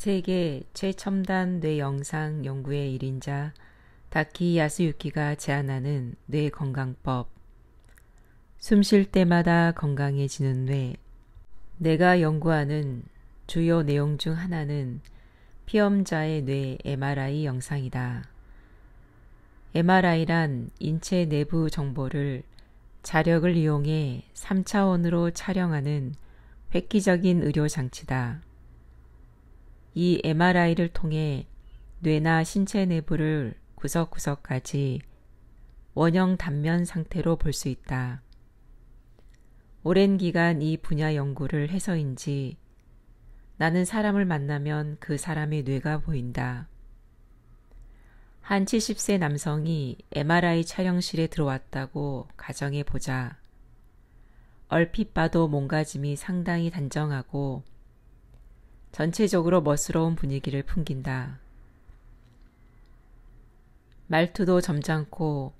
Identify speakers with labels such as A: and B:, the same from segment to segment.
A: 세계 최첨단 뇌 영상 연구의 1인자 다키 야스유키가 제안하는 뇌 건강법. 숨 쉴 때마다 건강해지는 뇌. 내가 연구하는 주요 내용 중 하나는 피험자의 뇌 MRI 영상이다. MRI란 인체 내부 정보를 자력을 이용해 3차원으로 촬영하는 획기적인 의료 장치다. 이 MRI를 통해 뇌나 신체 내부를 구석구석까지 원형 단면 상태로 볼 수 있다. 오랜 기간 이 분야 연구를 해서인지 나는 사람을 만나면 그 사람의 뇌가 보인다. 한 70세 남성이 MRI 촬영실에 들어왔다고 가정해 보자. 얼핏 봐도 몸가짐이 상당히 단정하고 전체적으로 멋스러운 분위기를 풍긴다. 말투도 점잖고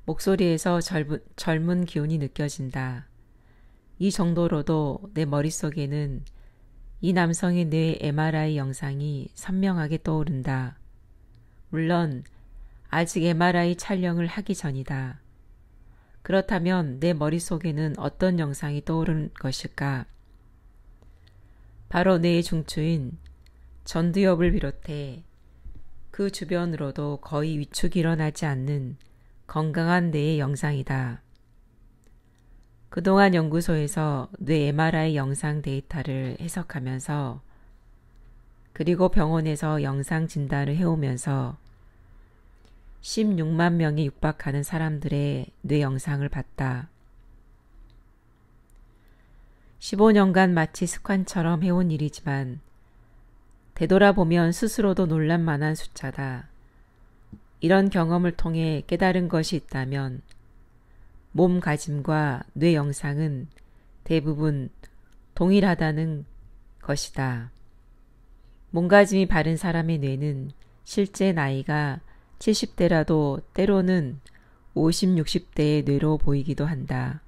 A: 목소리에서 젊은 기운이 느껴진다. 이 정도로도 내 머릿속에는 이 남성의 뇌 MRI 영상이 선명하게 떠오른다. 물론 아직 MRI 촬영을 하기 전이다. 그렇다면 내 머릿속에는 어떤 영상이 떠오른 것일까? 바로 뇌의 중추인 전두엽을 비롯해 그 주변으로도 거의 위축이 일어나지 않는 건강한 뇌의 영상이다. 그동안 연구소에서 뇌 MRI 영상 데이터를 해석하면서 그리고 병원에서 영상 진단을 해오면서 16만 명에 육박하는 사람들의 뇌 영상을 봤다. 15년간 마치 습관처럼 해온 일이지만 되돌아보면 스스로도 놀랄만한 숫자다. 이런 경험을 통해 깨달은 것이 있다면 몸가짐과 뇌 영상은 대부분 동일하다는 것이다. 몸가짐이 바른 사람의 뇌는 실제 나이가 70대라도 때로는 50, 60대의 뇌로 보이기도 한다.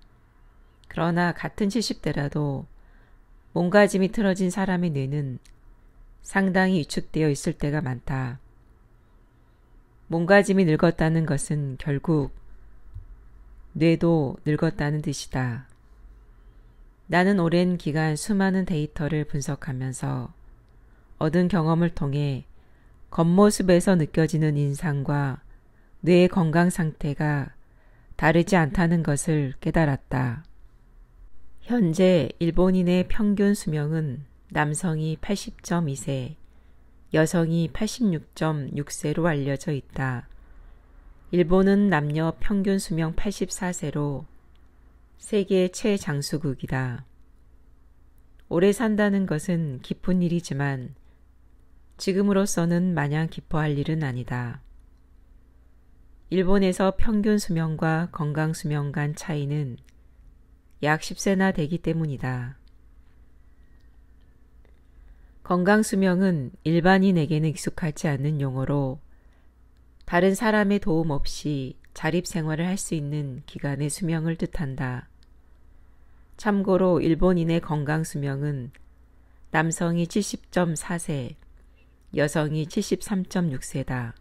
A: 그러나 같은 70대라도 몸가짐이 틀어진 사람의 뇌는 상당히 위축되어 있을 때가 많다. 몸가짐이 늙었다는 것은 결국 뇌도 늙었다는 뜻이다. 나는 오랜 기간 수많은 데이터를 분석하면서 얻은 경험을 통해 겉모습에서 느껴지는 인상과 뇌의 건강 상태가 다르지 않다는 것을 깨달았다. 현재 일본인의 평균 수명은 남성이 80.2세, 여성이 86.6세로 알려져 있다. 일본은 남녀 평균 수명 84세로 세계 최장수국이다. 오래 산다는 것은 기쁜 일이지만 지금으로서는 마냥 기뻐할 일은 아니다. 일본에서 평균 수명과 건강 수명 간 차이는 약 10세나 되기 때문이다. 건강 수명은 일반인에게는 익숙하지 않는 용어로 다른 사람의 도움 없이 자립 생활을 할 수 있는 기간의 수명을 뜻한다. 참고로 일본인의 건강 수명은 남성이 70.4세, 여성이 73.6세다.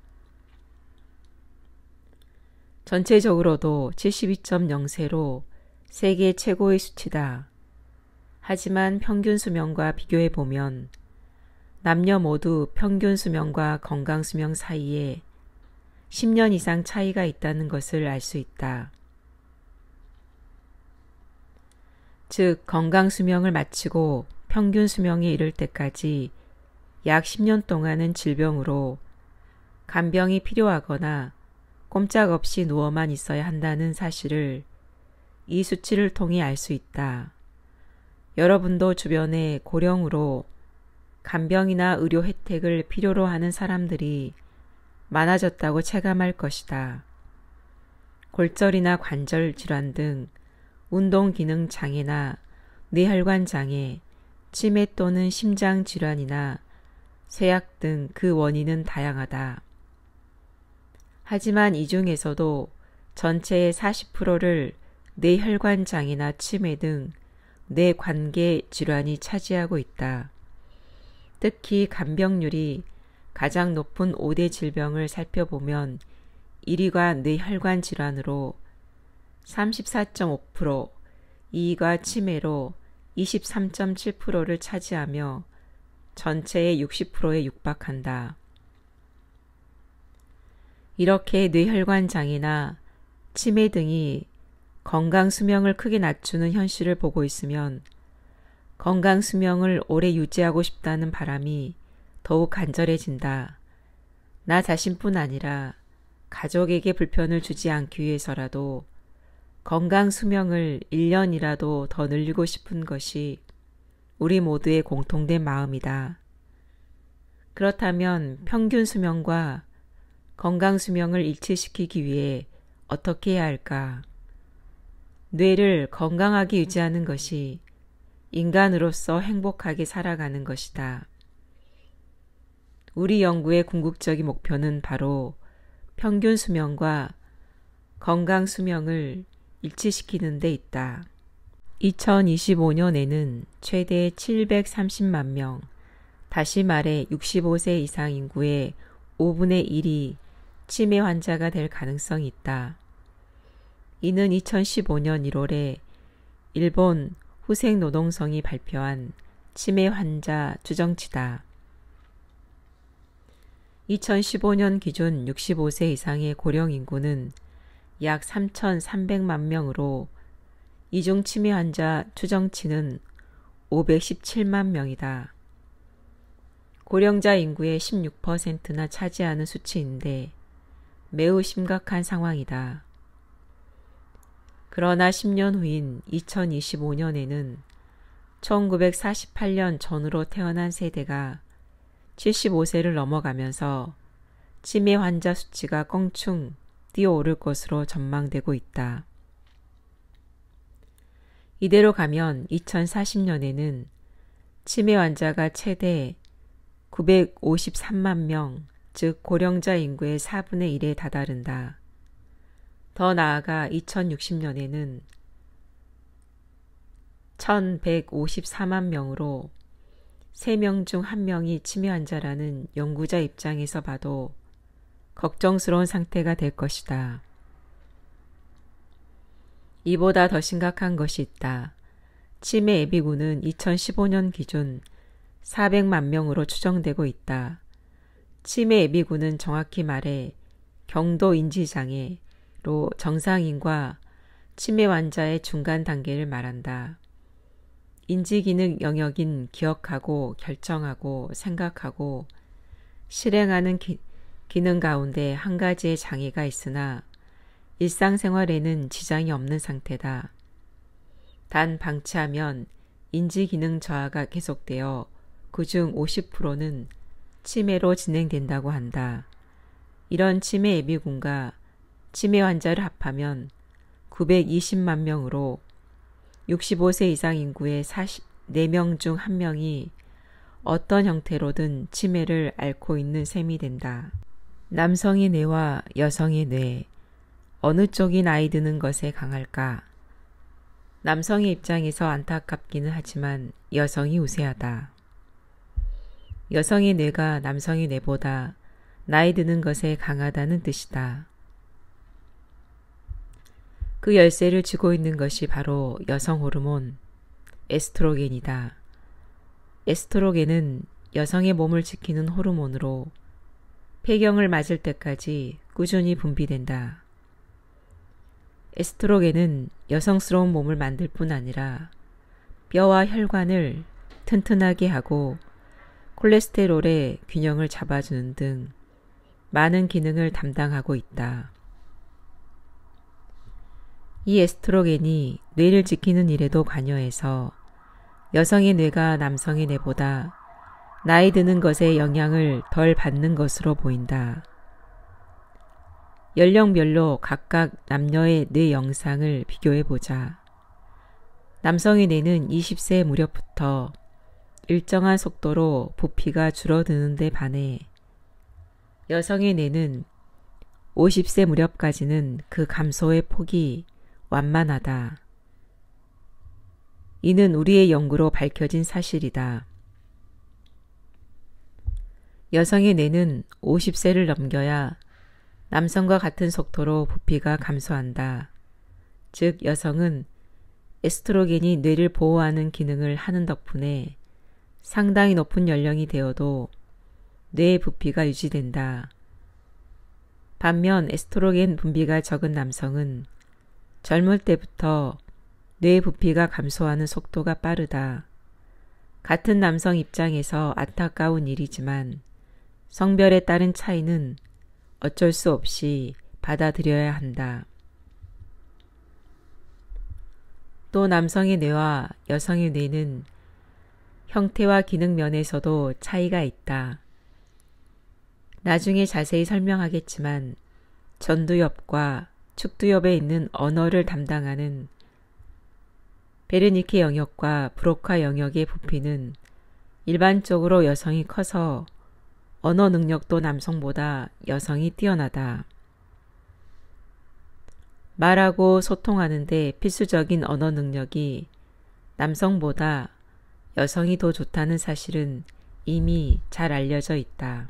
A: 전체적으로도 72.0세로 세계 최고의 수치다. 하지만 평균 수명과 비교해 보면 남녀 모두 평균 수명과 건강 수명 사이에 10년 이상 차이가 있다는 것을 알 수 있다. 즉, 건강 수명을 마치고 평균 수명에 이를 때까지 약 10년 동안은 질병으로 간병이 필요하거나 꼼짝없이 누워만 있어야 한다는 사실을 이 수치를 통해 알 수 있다. 여러분도 주변에 고령으로 간병이나 의료 혜택을 필요로 하는 사람들이 많아졌다고 체감할 것이다. 골절이나 관절 질환 등 운동 기능 장애나 뇌혈관 장애, 치매 또는 심장 질환이나 쇠약 등 그 원인은 다양하다. 하지만 이 중에서도 전체의 40%를 뇌혈관 장애나 치매 등 뇌관계 질환이 차지하고 있다. 특히 간병률이 가장 높은 5대 질병을 살펴보면 1위가 뇌혈관 질환으로 34.5%, 2위가 치매로 23.7%를 차지하며 전체의 60%에 육박한다. 이렇게 뇌혈관 장애나 치매 등이 건강 수명을 크게 낮추는 현실을 보고 있으면 건강 수명을 오래 유지하고 싶다는 바람이 더욱 간절해진다. 나 자신뿐 아니라 가족에게 불편을 주지 않기 위해서라도 건강 수명을 1년이라도 더 늘리고 싶은 것이 우리 모두의 공통된 마음이다. 그렇다면 평균 수명과 건강 수명을 일치시키기 위해 어떻게 해야 할까? 뇌를 건강하게 유지하는 것이 인간으로서 행복하게 살아가는 것이다. 우리 연구의 궁극적인 목표는 바로 평균 수명과 건강 수명을 일치시키는 데 있다. 2025년에는 최대 730만 명, 다시 말해 65세 이상 인구의 5분의 1이 치매 환자가 될 가능성이 있다. 이는 2015년 1월에 일본 후생노동성이 발표한 치매 환자 추정치다. 2015년 기준 65세 이상의 고령 인구는 약 3,300만 명으로 이중 치매 환자 추정치는 517만 명이다. 고령자 인구의 16%나 차지하는 수치인데 매우 심각한 상황이다. 그러나 10년 후인 2025년에는 1948년 전후로 태어난 세대가 75세를 넘어가면서 치매 환자 수치가 껑충 뛰어오를 것으로 전망되고 있다. 이대로 가면 2040년에는 치매 환자가 최대 953만 명, 즉 고령자 인구의 4분의 1에 다다른다. 더 나아가 2060년에는 1154만 명으로 3명 중 1명이 치매 환자라는 연구자 입장에서 봐도 걱정스러운 상태가 될 것이다. 이보다 더 심각한 것이 있다. 치매 예비군은 2015년 기준 400만 명으로 추정되고 있다. 치매 예비군은 정확히 말해 경도 인지장애로 정상인과 치매 환자의 중간 단계를 말한다. 인지기능 영역인 기억하고 결정하고 생각하고 실행하는 기능 가운데 한 가지의 장애가 있으나 일상생활에는 지장이 없는 상태다. 단 방치하면 인지기능 저하가 계속되어 그중 50%는 치매로 진행된다고 한다. 이런 치매 예비군과 치매 환자를 합하면 920만 명으로 65세 이상 인구의 4명 중 1명이 어떤 형태로든 치매를 앓고 있는 셈이 된다. 남성의 뇌와 여성의 뇌, 어느 쪽이 나이 드는 것에 강할까? 남성의 입장에서 안타깝기는 하지만 여성이 우세하다. 여성의 뇌가 남성의 뇌보다 나이 드는 것에 강하다는 뜻이다. 그 열쇠를 쥐고 있는 것이 바로 여성 호르몬, 에스트로겐이다. 에스트로겐은 여성의 몸을 지키는 호르몬으로 폐경을 맞을 때까지 꾸준히 분비된다. 에스트로겐은 여성스러운 몸을 만들 뿐 아니라 뼈와 혈관을 튼튼하게 하고 콜레스테롤의 균형을 잡아주는 등 많은 기능을 담당하고 있다. 이 에스트로겐이 뇌를 지키는 일에도 관여해서 여성의 뇌가 남성의 뇌보다 나이 드는 것에 영향을 덜 받는 것으로 보인다. 연령별로 각각 남녀의 뇌 영상을 비교해보자. 남성의 뇌는 20세 무렵부터 일정한 속도로 부피가 줄어드는 데 반해 여성의 뇌는 50세 무렵까지는 그 감소의 폭이 완만하다. 이는 우리의 연구로 밝혀진 사실이다. 여성의 뇌는 50세를 넘겨야 남성과 같은 속도로 부피가 감소한다. 즉 여성은 에스트로겐이 뇌를 보호하는 기능을 하는 덕분에 상당히 높은 연령이 되어도 뇌의 부피가 유지된다. 반면 에스트로겐 분비가 적은 남성은 젊을 때부터 뇌의 부피가 감소하는 속도가 빠르다. 같은 남성 입장에서 안타까운 일이지만 성별에 따른 차이는 어쩔 수 없이 받아들여야 한다. 또 남성의 뇌와 여성의 뇌는 형태와 기능 면에서도 차이가 있다. 나중에 자세히 설명하겠지만 전두엽과 축두엽에 있는 언어를 담당하는 베르니케 영역과 브로카 영역의 부피는 일반적으로 여성이 커서 언어 능력도 남성보다 여성이 뛰어나다. 말하고 소통하는데 필수적인 언어 능력이 남성보다 여성이 더 좋다는 사실은 이미 잘 알려져 있다.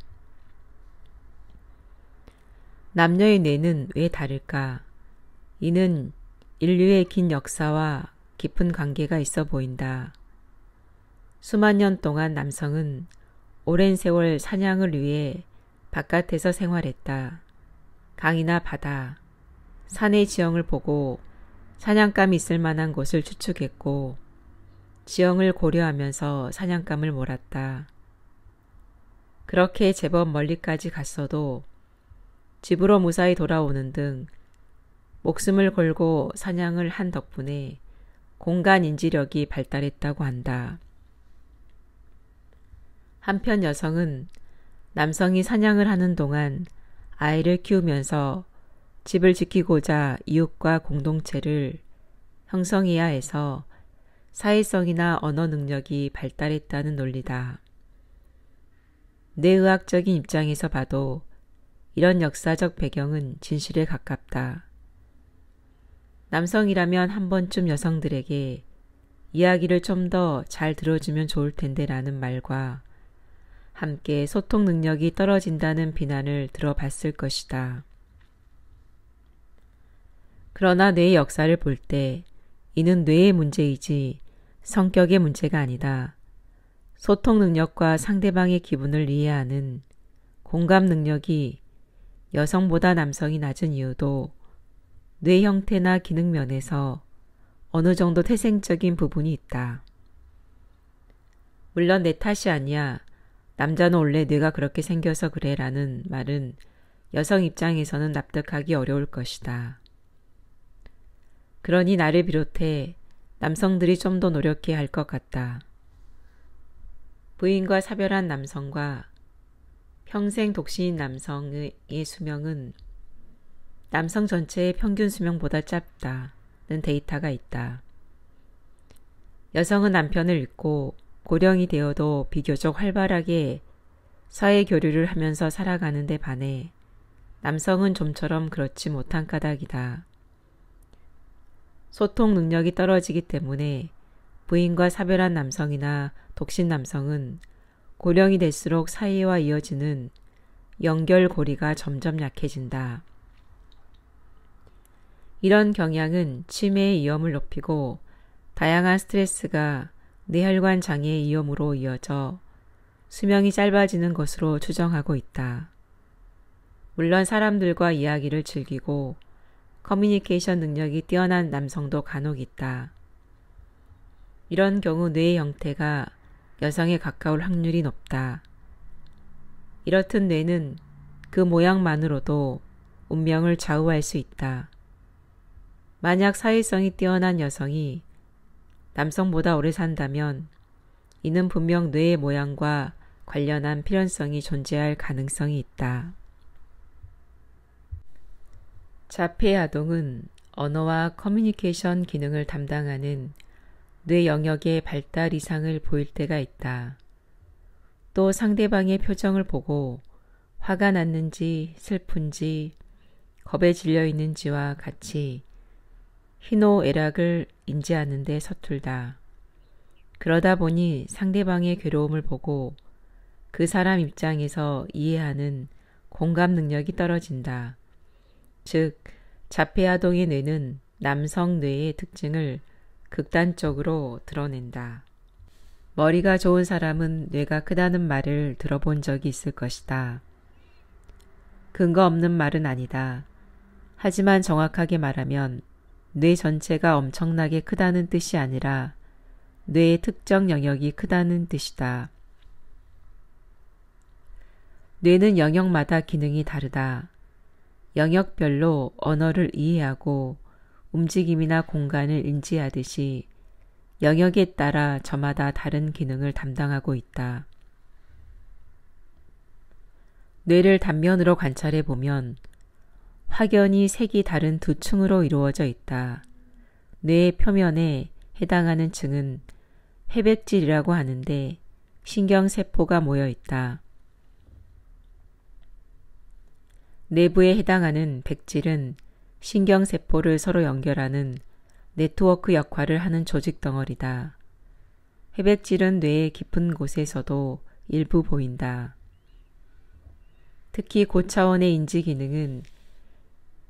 A: 남녀의 뇌는 왜 다를까? 이는 인류의 긴 역사와 깊은 관계가 있어 보인다. 수만 년 동안 남성은 오랜 세월 사냥을 위해 바깥에서 생활했다. 강이나 바다, 산의 지형을 보고 사냥감이 있을 만한 곳을 추측했고 지형을 고려하면서 사냥감을 몰았다. 그렇게 제법 멀리까지 갔어도 집으로 무사히 돌아오는 등 목숨을 걸고 사냥을 한 덕분에 공간 인지력이 발달했다고 한다. 한편 여성은 남성이 사냥을 하는 동안 아이를 키우면서 집을 지키고자 이웃과 공동체를 형성해야 해서 사회성이나 언어 능력이 발달했다는 논리다. 뇌의학적인 입장에서 봐도 이런 역사적 배경은 진실에 가깝다. 남성이라면 한 번쯤 여성들에게 이야기를 좀 더 잘 들어주면 좋을 텐데 라는 말과 함께 소통 능력이 떨어진다는 비난을 들어봤을 것이다. 그러나 뇌의 역사를 볼 때 이는 뇌의 문제이지 성격의 문제가 아니다. 소통 능력과 상대방의 기분을 이해하는 공감 능력이 여성보다 남성이 낮은 이유도 뇌 형태나 기능 면에서 어느 정도 태생적인 부분이 있다. 물론 내 탓이 아니야. 남자는 원래 뇌가 그렇게 생겨서 그래 라는 말은 여성 입장에서는 납득하기 어려울 것이다. 그러니 나를 비롯해 남성들이 좀 더 노력해야 할 것 같다. 부인과 사별한 남성과 평생 독신인 남성의 수명은 남성 전체의 평균 수명보다 짧다는 데이터가 있다. 여성은 남편을 잃고 고령이 되어도 비교적 활발하게 사회 교류를 하면서 살아가는 데 반해 남성은 좀처럼 그렇지 못한 까닭이다. 소통 능력이 떨어지기 때문에 부인과 사별한 남성이나 독신 남성은 고령이 될수록 사이와 이어지는 연결고리가 점점 약해진다. 이런 경향은 치매의 위험을 높이고 다양한 스트레스가 뇌혈관 장애의 위험으로 이어져 수명이 짧아지는 것으로 추정하고 있다. 물론 사람들과 이야기를 즐기고 커뮤니케이션 능력이 뛰어난 남성도 간혹 있다. 이런 경우 뇌의 형태가 여성에 가까울 확률이 높다. 이렇듯 뇌는 그 모양만으로도 운명을 좌우할 수 있다. 만약 사회성이 뛰어난 여성이 남성보다 오래 산다면 이는 분명 뇌의 모양과 관련한 필연성이 존재할 가능성이 있다. 자폐아동은 언어와 커뮤니케이션 기능을 담당하는 뇌 영역의 발달 이상을 보일 때가 있다. 또 상대방의 표정을 보고 화가 났는지 슬픈지 겁에 질려 있는지와 같이 희노애락을 인지하는 데 서툴다. 그러다 보니 상대방의 괴로움을 보고 그 사람 입장에서 이해하는 공감 능력이 떨어진다. 즉, 자폐아동의 뇌는 남성 뇌의 특징을 극단적으로 드러낸다. 머리가 좋은 사람은 뇌가 크다는 말을 들어본 적이 있을 것이다. 근거 없는 말은 아니다. 하지만 정확하게 말하면 뇌 전체가 엄청나게 크다는 뜻이 아니라 뇌의 특정 영역이 크다는 뜻이다. 뇌는 영역마다 기능이 다르다. 영역별로 언어를 이해하고 움직임이나 공간을 인지하듯이 영역에 따라 저마다 다른 기능을 담당하고 있다. 뇌를 단면으로 관찰해 보면 확연히 색이 다른 두 층으로 이루어져 있다. 뇌의 표면에 해당하는 층은 회백질이라고 하는데 신경세포가 모여 있다. 내부에 해당하는 백질은 신경세포를 서로 연결하는 네트워크 역할을 하는 조직 덩어리다. 회백질은 뇌의 깊은 곳에서도 일부 보인다. 특히 고차원의 인지 기능은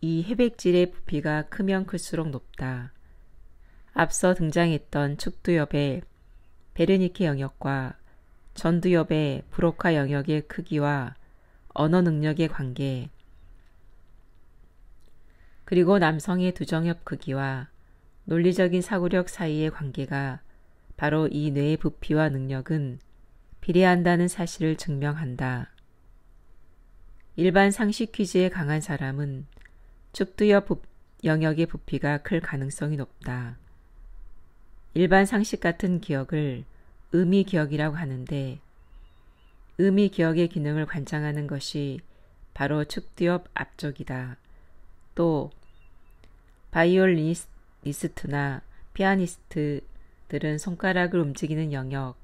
A: 이 회백질의 부피가 크면 클수록 높다. 앞서 등장했던 축두엽의 베르니케 영역과 전두엽의 브로카 영역의 크기와 언어 능력의 관계, 그리고 남성의 두정엽 크기와 논리적인 사고력 사이의 관계가 바로 이 뇌의 부피와 능력은 비례한다는 사실을 증명한다. 일반 상식 퀴즈에 강한 사람은 축두엽 영역의 부피가 클 가능성이 높다. 일반 상식 같은 기억을 의미 기억이라고 하는데 의미 기억의 기능을 관장하는 것이 바로 축두엽 앞쪽이다. 또 바이올리니스트나 피아니스트들은 손가락을 움직이는 영역,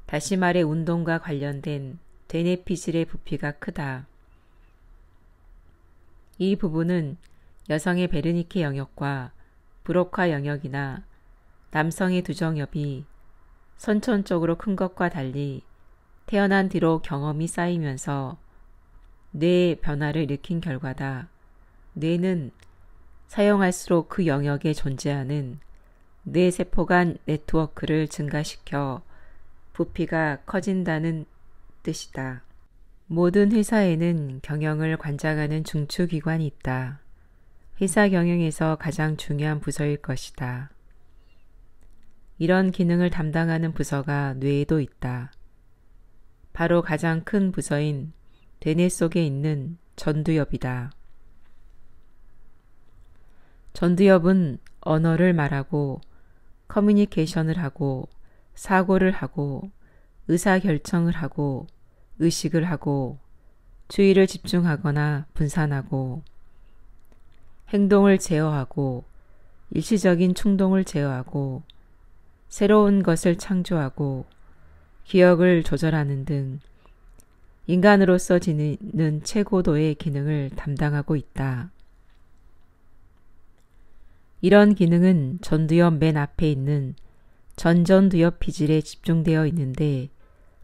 A: 다시 말해 운동과 관련된 되뇌피질의 부피가 크다. 이 부분은 여성의 베르니케 영역과 브로카 영역이나 남성의 두정엽이 선천적으로 큰 것과 달리 태어난 뒤로 경험이 쌓이면서 뇌의 변화를 일으킨 결과다. 뇌는 사용할수록 그 영역에 존재하는 뇌세포 간 네트워크를 증가시켜 부피가 커진다는 뜻이다. 모든 회사에는 경영을 관장하는 중추기관이 있다. 회사 경영에서 가장 중요한 부서일 것이다. 이런 기능을 담당하는 부서가 뇌에도 있다. 바로 가장 큰 부서인 대뇌 속에 있는 전두엽이다. 전두엽은 언어를 말하고 커뮤니케이션을 하고 사고를 하고 의사결정을 하고 의식을 하고 주의를 집중하거나 분산하고 행동을 제어하고 일시적인 충동을 제어하고 새로운 것을 창조하고 기억을 조절하는 등 인간으로서 지니는 최고도의 기능을 담당하고 있다. 이런 기능은 전두엽 맨 앞에 있는 전전두엽 피질에 집중되어 있는데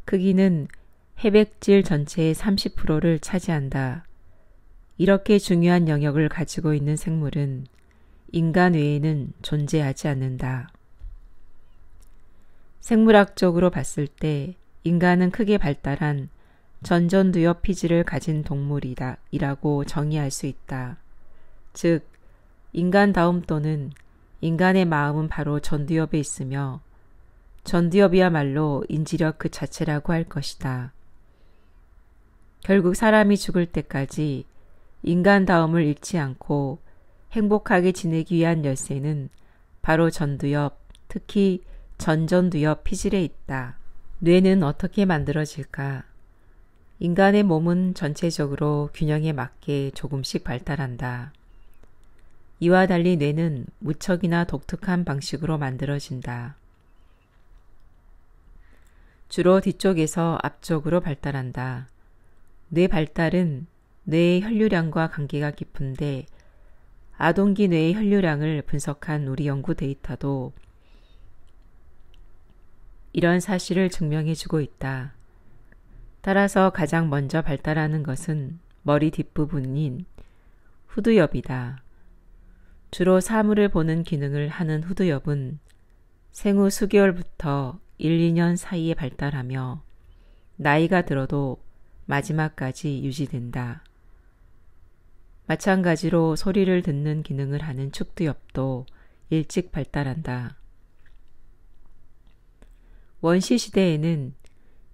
A: 크기는 회백질 전체의 30%를 차지한다. 이렇게 중요한 영역을 가지고 있는 생물은 인간 외에는 존재하지 않는다. 생물학적으로 봤을 때 인간은 크게 발달한 전전두엽 피질을 가진 동물이라고 정의할 수 있다. 즉, 인간다움 또는 인간의 마음은 바로 전두엽에 있으며 전두엽이야말로 인지력 그 자체라고 할 것이다. 결국 사람이 죽을 때까지 인간다움을 잃지 않고 행복하게 지내기 위한 열쇠는 바로 전두엽, 특히 전전두엽 피질에 있다. 뇌는 어떻게 만들어질까? 인간의 몸은 전체적으로 균형에 맞게 조금씩 발달한다. 이와 달리 뇌는 무척이나 독특한 방식으로 만들어진다. 주로 뒤쪽에서 앞쪽으로 발달한다. 뇌 발달은 뇌의 혈류량과 관계가 깊은데 아동기 뇌의 혈류량을 분석한 우리 연구 데이터도 이런 사실을 증명해주고 있다. 따라서 가장 먼저 발달하는 것은 머리 뒷부분인 후두엽이다. 주로 사물을 보는 기능을 하는 후두엽은 생후 수개월부터 1, 2년 사이에 발달하며 나이가 들어도 마지막까지 유지된다. 마찬가지로 소리를 듣는 기능을 하는 축두엽도 일찍 발달한다. 원시 시대에는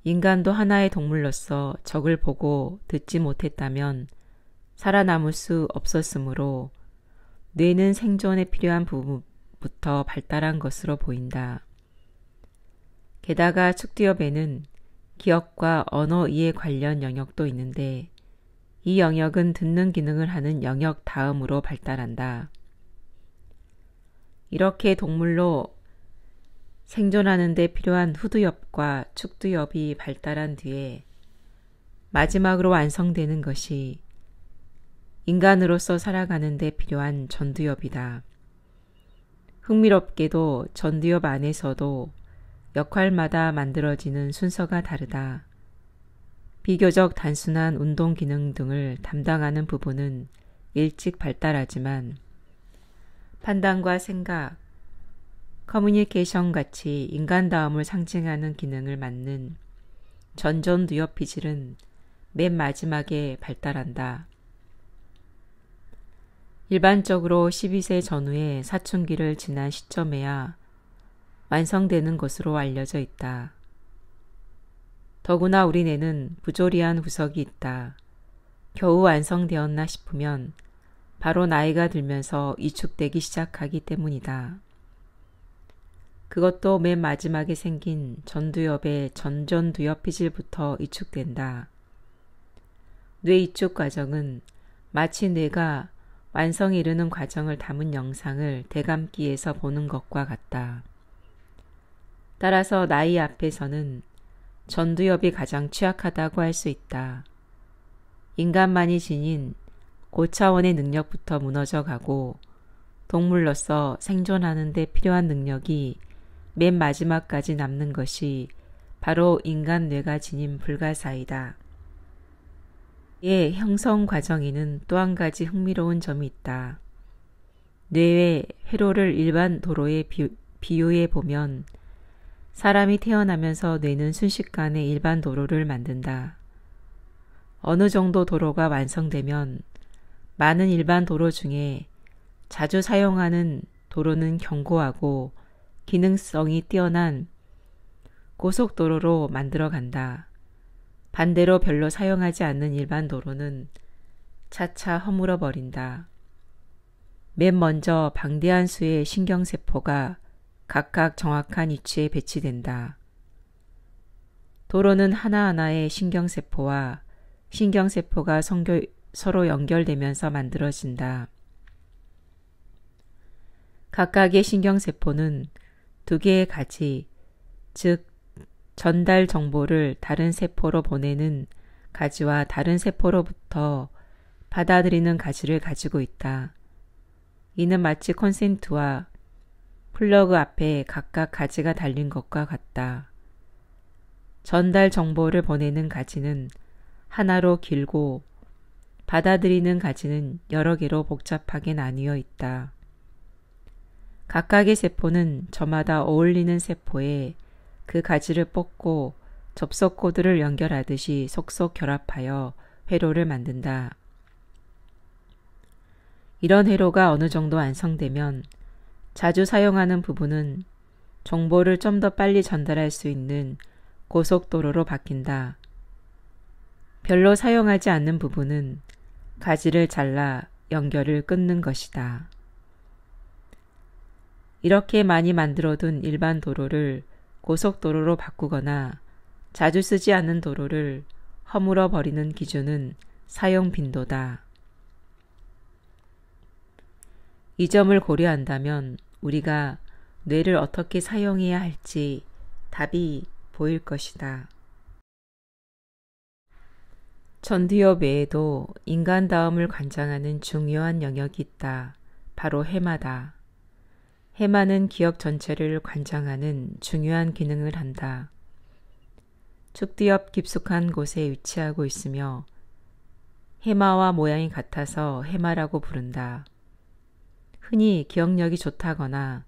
A: 인간도 하나의 동물로서 적을 보고 듣지 못했다면 살아남을 수 없었으므로 뇌는 생존에 필요한 부분부터 발달한 것으로 보인다. 게다가 축두엽에는 기억과 언어 이해 관련 영역도 있는데 이 영역은 듣는 기능을 하는 영역 다음으로 발달한다. 이렇게 동물로 생존하는 데 필요한 후두엽과 축두엽이 발달한 뒤에 마지막으로 완성되는 것이 인간으로서 살아가는 데 필요한 전두엽이다. 흥미롭게도 전두엽 안에서도 역할마다 만들어지는 순서가 다르다. 비교적 단순한 운동 기능 등을 담당하는 부분은 일찍 발달하지만 판단과 생각, 커뮤니케이션 같이 인간다움을 상징하는 기능을 맡는 전전두엽 피질은 맨 마지막에 발달한다. 일반적으로 12세 전후의 사춘기를 지난 시점에야 완성되는 것으로 알려져 있다. 더구나 우리 뇌는 부조리한 구석이 있다. 겨우 완성되었나 싶으면 바로 나이가 들면서 이축되기 시작하기 때문이다. 그것도 맨 마지막에 생긴 전두엽의 전전두엽 피질부터 이축된다. 뇌 이축 과정은 마치 뇌가 완성에 이르는 과정을 담은 영상을 대감기에서 보는 것과 같다. 따라서 나이 앞에서는 전두엽이 가장 취약하다고 할 수 있다. 인간만이 지닌 고차원의 능력부터 무너져가고 동물로서 생존하는 데 필요한 능력이 맨 마지막까지 남는 것이 바로 인간 뇌가 지닌 불가사의다. 이의 형성 과정에는 또 한 가지 흥미로운 점이 있다. 뇌의 회로를 일반 도로에 비유해 보면 사람이 태어나면서 뇌는 순식간에 일반 도로를 만든다. 어느 정도 도로가 완성되면 많은 일반 도로 중에 자주 사용하는 도로는 견고하고 기능성이 뛰어난 고속도로로 만들어간다. 반대로 별로 사용하지 않는 일반 도로는 차차 허물어 버린다. 맨 먼저 방대한 수의 신경세포가 각각 정확한 위치에 배치된다. 도로는 하나하나의 신경세포와 신경세포가 서로 연결되면서 만들어진다. 각각의 신경세포는 두 개의 가지, 즉 전달 정보를 다른 세포로 보내는 가지와 다른 세포로부터 받아들이는 가지를 가지고 있다. 이는 마치 콘센트와 플러그 앞에 각각 가지가 달린 것과 같다. 전달 정보를 보내는 가지는 하나로 길고 받아들이는 가지는 여러 개로 복잡하게 나뉘어 있다. 각각의 세포는 저마다 어울리는 세포에 그 가지를 뽑고 접속 코드를 연결하듯이 속속 결합하여 회로를 만든다. 이런 회로가 어느 정도 완성되면 자주 사용하는 부분은 정보를 좀 더 빨리 전달할 수 있는 고속도로로 바뀐다. 별로 사용하지 않는 부분은 가지를 잘라 연결을 끊는 것이다. 이렇게 많이 만들어둔 일반 도로를 고속도로로 바꾸거나 자주 쓰지 않는 도로를 허물어 버리는 기준은 사용 빈도다. 이 점을 고려한다면 우리가 뇌를 어떻게 사용해야 할지 답이 보일 것이다. 전두엽 외에도 인간다움을 관장하는 중요한 영역이 있다. 바로 해마다. 해마는 기억 전체를 관장하는 중요한 기능을 한다. 축뒤 옆 깊숙한 곳에 위치하고 있으며 해마와 모양이 같아서 해마라고 부른다. 흔히 기억력이 좋다거나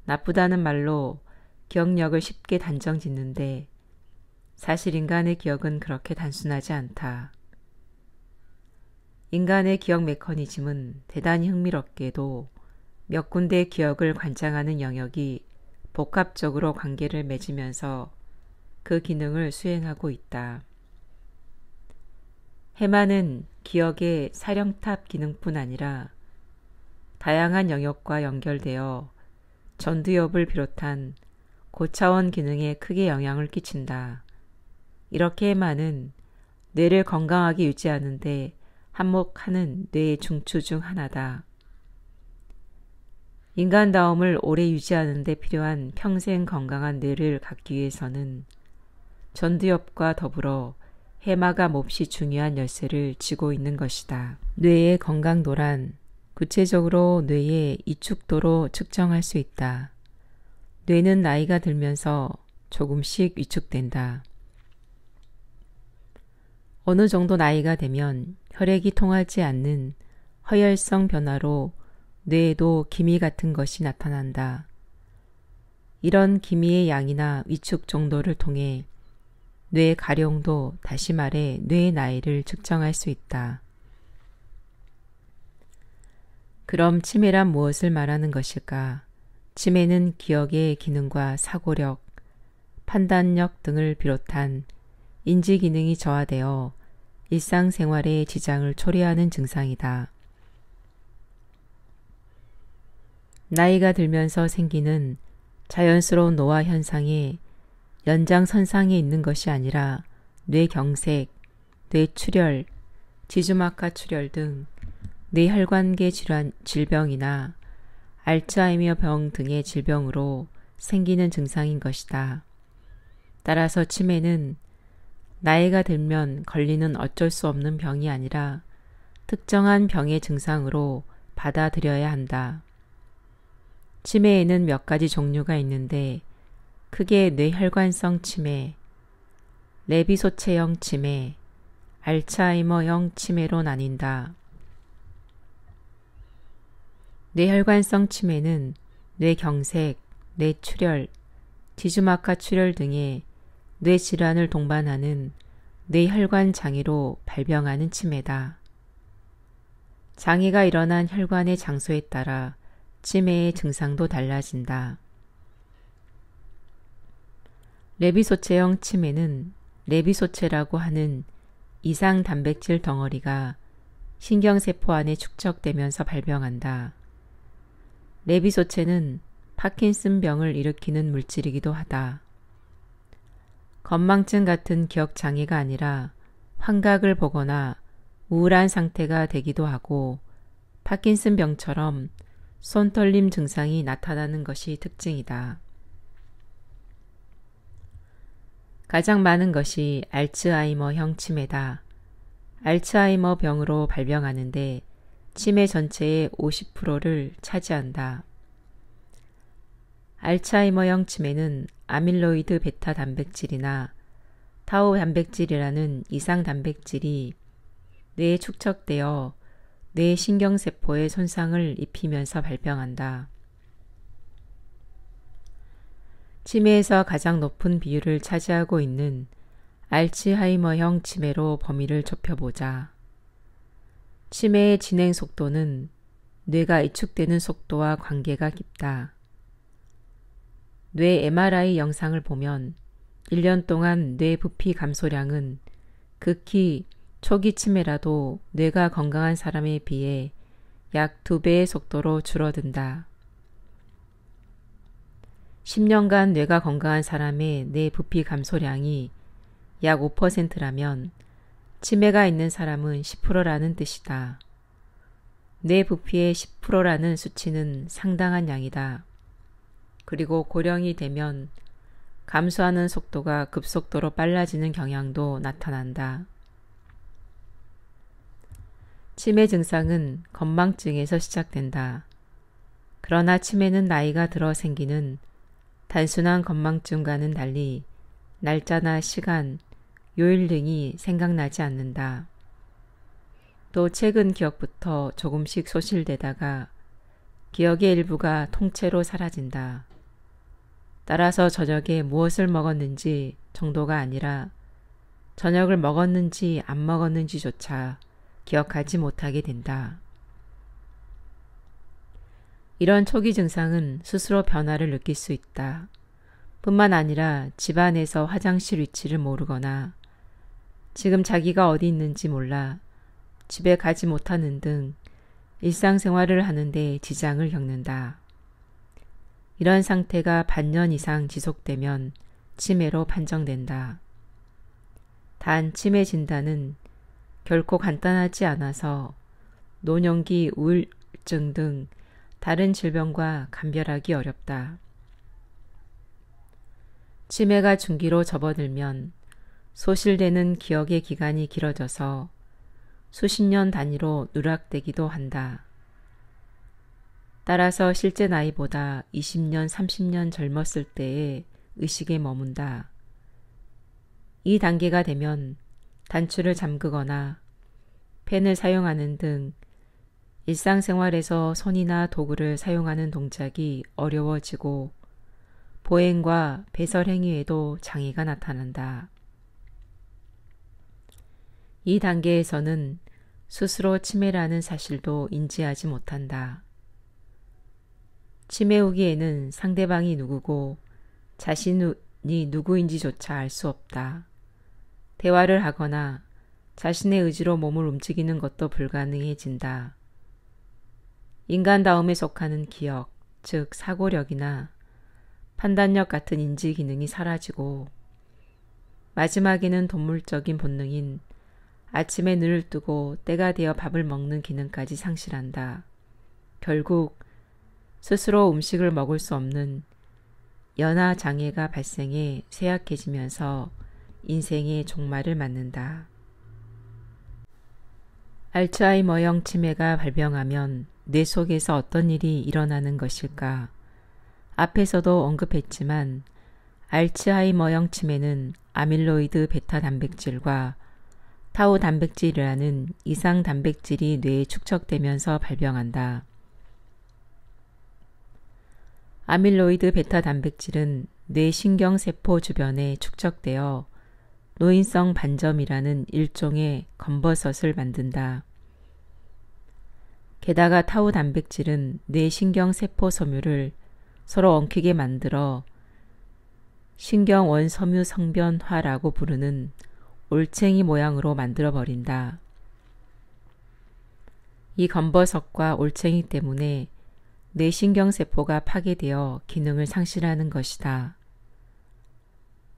A: 나쁘다는 말로 기억력을 쉽게 단정 짓는데 사실 인간의 기억은 그렇게 단순하지 않다. 인간의 기억 메커니즘은 대단히 흥미롭게도 몇 군데의 기억을 관장하는 영역이 복합적으로 관계를 맺으면서 그 기능을 수행하고 있다. 해마는 기억의 사령탑 기능뿐 아니라 다양한 영역과 연결되어 전두엽을 비롯한 고차원 기능에 크게 영향을 끼친다. 이렇게 해마는 뇌를 건강하게 유지하는 데 한몫하는 뇌의 중추 중 하나다. 인간다움을 오래 유지하는 데 필요한 평생 건강한 뇌를 갖기 위해서는 전두엽과 더불어 해마가 몹시 중요한 열쇠를 쥐고 있는 것이다. 뇌의 건강도란 구체적으로 뇌의 이축도로 측정할 수 있다. 뇌는 나이가 들면서 조금씩 위축된다. 어느 정도 나이가 되면 혈액이 통하지 않는 허혈성 변화로 뇌에도 기미 같은 것이 나타난다. 이런 기미의 양이나 위축 정도를 통해 뇌 가룡도, 다시 말해 뇌의 나이를 측정할 수 있다. 그럼 치매란 무엇을 말하는 것일까? 치매는 기억의 기능과 사고력, 판단력 등을 비롯한 인지 기능이 저하되어 일상생활에 지장을 초래하는 증상이다. 나이가 들면서 생기는 자연스러운 노화 현상의 연장선상에 있는 것이 아니라 뇌경색, 뇌출혈, 지주막하 출혈 등 뇌혈관계 질병이나 알츠하이머 병 등의 질병으로 생기는 증상인 것이다. 따라서 치매는 나이가 들면 걸리는 어쩔 수 없는 병이 아니라 특정한 병의 증상으로 받아들여야 한다. 치매에는 몇 가지 종류가 있는데 크게 뇌혈관성 치매, 레비소체형 치매, 알츠하이머형 치매로 나뉜다. 뇌혈관성 치매는 뇌경색, 뇌출혈, 지주막하 출혈 등의 뇌질환을 동반하는 뇌혈관 장애로 발병하는 치매다. 장애가 일어난 혈관의 장소에 따라 치매의 증상도 달라진다. 레비소체형 치매는 레비소체라고 하는 이상 단백질 덩어리가 신경세포 안에 축적되면서 발병한다. 레비소체는 파킨슨병을 일으키는 물질이기도 하다. 건망증 같은 기억장애가 아니라 환각을 보거나 우울한 상태가 되기도 하고 파킨슨병처럼 손떨림 증상이 나타나는 것이 특징이다. 가장 많은 것이 알츠하이머형 치매다. 알츠하이머 병으로 발병하는데 치매 전체의 50%를 차지한다. 알츠하이머형 치매는 아밀로이드 베타 단백질이나 타우 단백질이라는 이상 단백질이 뇌에 축적되어 뇌 신경세포에 손상을 입히면서 발병한다. 치매에서 가장 높은 비율을 차지하고 있는 알츠하이머형 치매로 범위를 좁혀보자. 치매의 진행 속도는 뇌가 이축되는 속도와 관계가 깊다. 뇌 MRI 영상을 보면 1년 동안 뇌 부피 감소량은 극히 초기 치매라도 뇌가 건강한 사람에 비해 약 2배의 속도로 줄어든다. 10년간 뇌가 건강한 사람의 뇌 부피 감소량이 약 5%라면 치매가 있는 사람은 10%라는 뜻이다. 뇌 부피의 10%라는 수치는 상당한 양이다. 그리고 고령이 되면 감소하는 속도가 급속도로 빨라지는 경향도 나타난다. 치매 증상은 건망증에서 시작된다. 그러나 치매는 나이가 들어 생기는 단순한 건망증과는 달리 날짜나 시간, 요일 등이 생각나지 않는다. 또 최근 기억부터 조금씩 소실되다가 기억의 일부가 통째로 사라진다. 따라서 저녁에 무엇을 먹었는지 정도가 아니라 저녁을 먹었는지 안 먹었는지조차 기억하지 못하게 된다. 이런 초기 증상은 스스로 변화를 느낄 수 있다. 뿐만 아니라 집안에서 화장실 위치를 모르거나 지금 자기가 어디 있는지 몰라 집에 가지 못하는 등 일상생활을 하는데 지장을 겪는다. 이런 상태가 반년 이상 지속되면 치매로 판정된다. 단 치매 진단은 결코 간단하지 않아서 노년기 우울증 등 다른 질병과 감별하기 어렵다. 치매가 중기로 접어들면 소실되는 기억의 기간이 길어져서 수십 년 단위로 누락되기도 한다. 따라서 실제 나이보다 20년, 30년 젊었을 때의 의식에 머문다. 이 단계가 되면 단추를 잠그거나 펜을 사용하는 등 일상생활에서 손이나 도구를 사용하는 동작이 어려워지고 보행과 배설 행위에도 장애가 나타난다. 이 단계에서는 스스로 치매라는 사실도 인지하지 못한다. 치매 후기에는 상대방이 누구고 자신이 누구인지조차 알 수 없다. 대화를 하거나 자신의 의지로 몸을 움직이는 것도 불가능해진다. 인간다움에 속하는 기억, 즉 사고력이나 판단력 같은 인지 기능이 사라지고 마지막에는 동물적인 본능인 아침에 눈을 뜨고 때가 되어 밥을 먹는 기능까지 상실한다. 결국 스스로 음식을 먹을 수 없는 연하 장애가 발생해 쇠약해지면서 인생의 종말을 맞는다. 알츠하이머형 치매가 발병하면 뇌 속에서 어떤 일이 일어나는 것일까? 앞에서도 언급했지만 알츠하이머형 치매는 아밀로이드 베타 단백질과 타우 단백질이라는 이상 단백질이 뇌에 축적되면서 발병한다. 아밀로이드 베타 단백질은 뇌 신경세포 주변에 축적되어 노인성 반점이라는 일종의 검버섯을 만든다. 게다가 타우 단백질은 뇌 신경세포 섬유를 서로 엉키게 만들어 신경원섬유 성변화라고 부르는 올챙이 모양으로 만들어버린다. 이 검버섯과 올챙이 때문에 뇌 신경세포가 파괴되어 기능을 상실하는 것이다.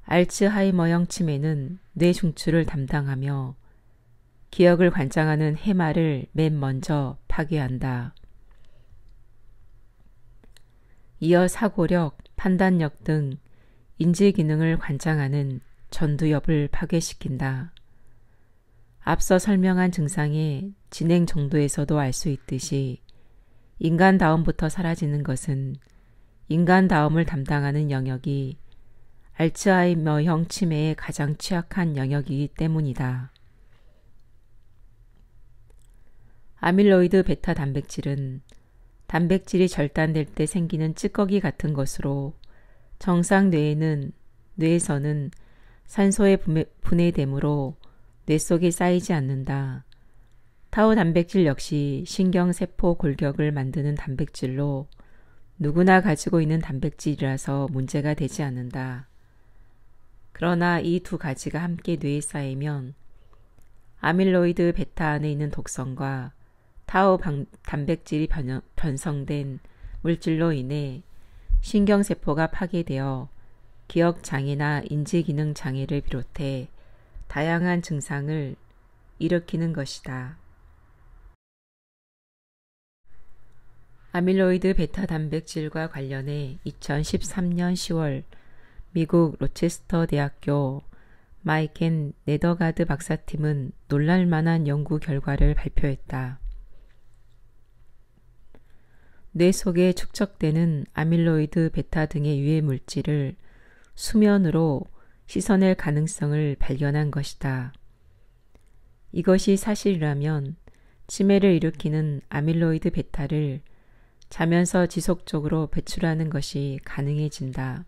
A: 알츠하이머형 치매는 뇌 중추를 담당하며 기억을 관장하는 해마를 맨 먼저 파괴한다. 이어 사고력, 판단력 등 인지 기능을 관장하는 전두엽을 파괴시킨다. 앞서 설명한 증상의 진행 정도에서도 알 수 있듯이 인간다움부터 사라지는 것은 인간다움을 담당하는 영역이 알츠하이머형 치매에 가장 취약한 영역이기 때문이다. 아밀로이드 베타 단백질은 단백질이 절단될 때 생기는 찌꺼기 같은 것으로 정상 뇌에서는 산소에 분해되므로 뇌 속에 쌓이지 않는다. 타우 단백질 역시 신경세포 골격을 만드는 단백질로 누구나 가지고 있는 단백질이라서 문제가 되지 않는다. 그러나 이 두 가지가 함께 뇌에 쌓이면 아밀로이드 베타 안에 있는 독성과 타우 단백질이 변성된 물질로 인해 신경세포가 파괴되어 기억장애나 인지기능 장애를 비롯해 다양한 증상을 일으키는 것이다. 아밀로이드 베타 단백질과 관련해 2013년 10월 미국 로체스터 대학교 마이켄 네더가드 박사팀은 놀랄만한 연구 결과를 발표했다. 뇌 속에 축적되는 아밀로이드 베타 등의 유해 물질을 수면으로 씻어낼 가능성을 발견한 것이다. 이것이 사실이라면 치매를 일으키는 아밀로이드 베타를 자면서 지속적으로 배출하는 것이 가능해진다.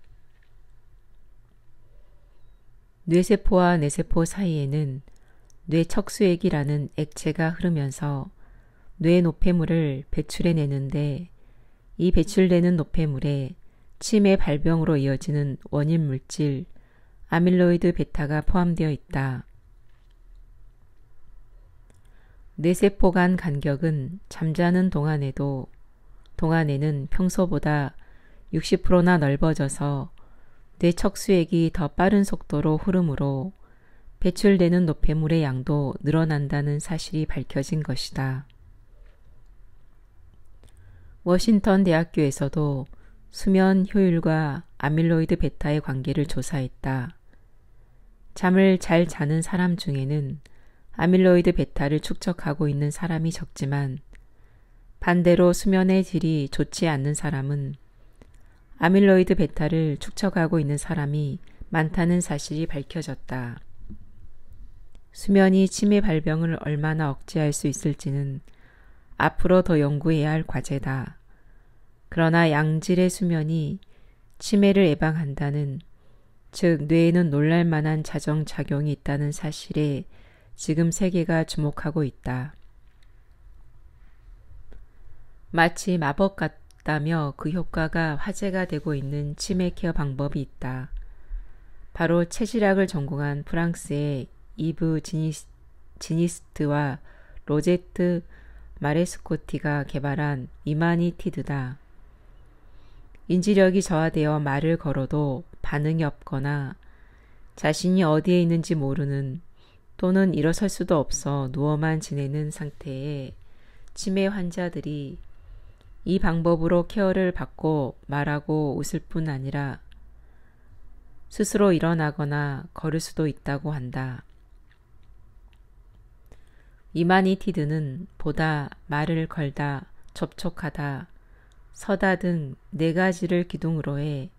A: 뇌세포와 뇌세포 사이에는 뇌척수액이라는 액체가 흐르면서 뇌 노폐물을 배출해내는데 이 배출되는 노폐물에 치매 발병으로 이어지는 원인 물질 아밀로이드 베타가 포함되어 있다. 뇌세포 간 간격은 잠자는 동안에는 평소보다 60%나 넓어져서 뇌척수액이 더 빠른 속도로 흐르므로 배출되는 노폐물의 양도 늘어난다는 사실이 밝혀진 것이다. 워싱턴 대학교에서도 수면 효율과 아밀로이드 베타의 관계를 조사했다. 잠을 잘 자는 사람 중에는 아밀로이드 베타를 축적하고 있는 사람이 적지만 반대로 수면의 질이 좋지 않는 사람은 아밀로이드 베타를 축적하고 있는 사람이 많다는 사실이 밝혀졌다. 수면이 치매 발병을 얼마나 억제할 수 있을지는 앞으로 더 연구해야 할 과제다. 그러나 양질의 수면이 치매를 예방한다는, 즉 뇌에는 놀랄만한 자정작용이 있다는 사실에 지금 세계가 주목하고 있다. 마치 마법 같다며 그 효과가 화제가 되고 있는 치매 케어 방법이 있다. 바로 체질학을 전공한 프랑스의 이브 지니스트와 로제트 마레스코티가 개발한 이마니티드다. 인지력이 저하되어 말을 걸어도 반응이 없거나 자신이 어디에 있는지 모르는 또는 일어설 수도 없어 누워만 지내는 상태에 치매 환자들이 이 방법으로 케어를 받고 말하고 웃을 뿐 아니라 스스로 일어나거나 걸을 수도 있다고 한다. 이마니티드는 보다, 말을 걸다, 접촉하다, 서다 등 4가지를 기둥으로 해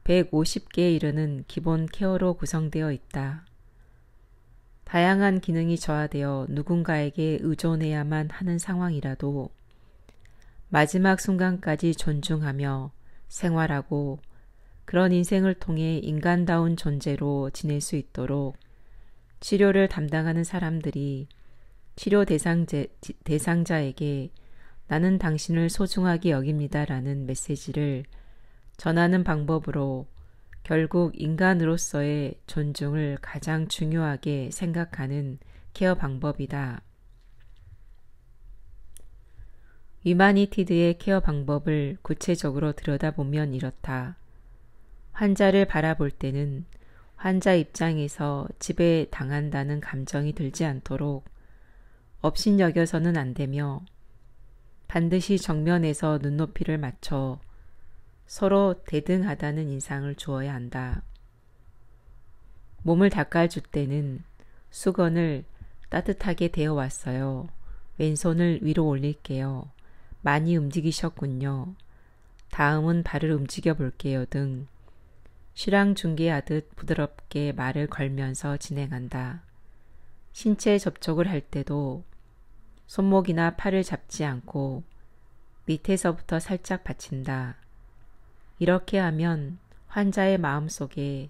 A: 150개에 이르는 기본 케어로 구성되어 있다. 다양한 기능이 저하되어 누군가에게 의존해야만 하는 상황이라도 마지막 순간까지 존중하며 생활하고 그런 인생을 통해 인간다운 존재로 지낼 수 있도록 치료를 담당하는 사람들이 치료 대상자에게 나는 당신을 소중하게 여깁니다라는 메시지를 전하는 방법으로 결국 인간으로서의 존중을 가장 중요하게 생각하는 케어 방법이다. 이마니티드의 케어 방법을 구체적으로 들여다보면 이렇다. 환자를 바라볼 때는 환자 입장에서 지배당한다는 감정이 들지 않도록 업신여겨서는 안 되며 반드시 정면에서 눈높이를 맞춰 서로 대등하다는 인상을 주어야 한다. 몸을 닦아줄 때는 수건을 따뜻하게 데워왔어요. 왼손을 위로 올릴게요. 많이 움직이셨군요. 다음은 발을 움직여 볼게요 등 실황 중계하듯 부드럽게 말을 걸면서 진행한다. 신체 접촉을 할 때도 손목이나 팔을 잡지 않고 밑에서부터 살짝 받친다. 이렇게 하면 환자의 마음속에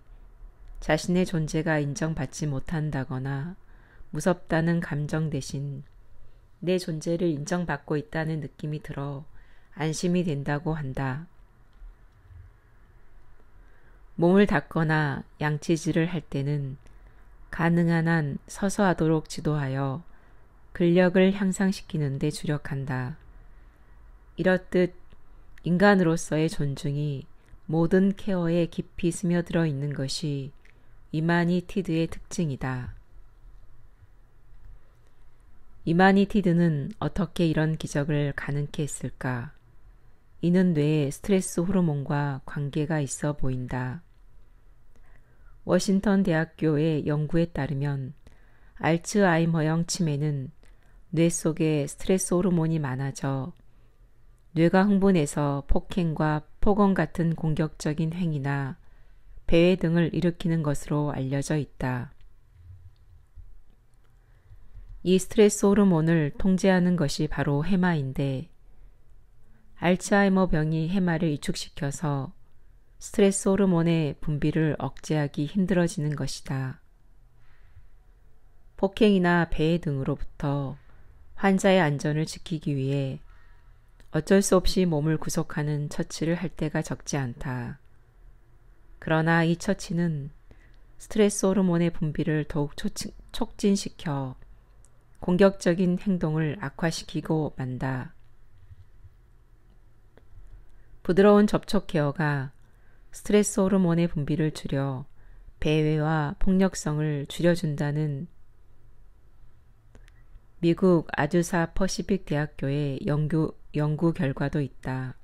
A: 자신의 존재가 인정받지 못한다거나 무섭다는 감정 대신 내 존재를 인정받고 있다는 느낌이 들어 안심이 된다고 한다. 몸을 닦거나 양치질을 할 때는 가능한 한 서서 하도록 지도하여 근력을 향상시키는 데 주력한다. 이렇듯 인간으로서의 존중이 모든 케어에 깊이 스며들어 있는 것이 이마니티드의 특징이다. 이마니티드는 어떻게 이런 기적을 가능케 했을까? 이는 뇌의 스트레스 호르몬과 관계가 있어 보인다. 워싱턴 대학교의 연구에 따르면 알츠하이머형 치매는 뇌 속에 스트레스 호르몬이 많아져 뇌가 흥분해서 폭행과 폭언 같은 공격적인 행위나 배회 등을 일으키는 것으로 알려져 있다. 이 스트레스 호르몬을 통제하는 것이 바로 해마인데 알츠하이머 병이 해마를 위축시켜서 스트레스 호르몬의 분비를 억제하기 힘들어지는 것이다. 폭행이나 배회 등으로부터 환자의 안전을 지키기 위해 어쩔 수 없이 몸을 구속하는 처치를 할 때가 적지 않다. 그러나 이 처치는 스트레스 호르몬의 분비를 더욱 촉진시켜 공격적인 행동을 악화시키고 만다. 부드러운 접촉 케어가 스트레스 호르몬의 분비를 줄여 배회와 폭력성을 줄여준다는 미국 아주사 퍼시픽 대학교의 연구 결과도 있다.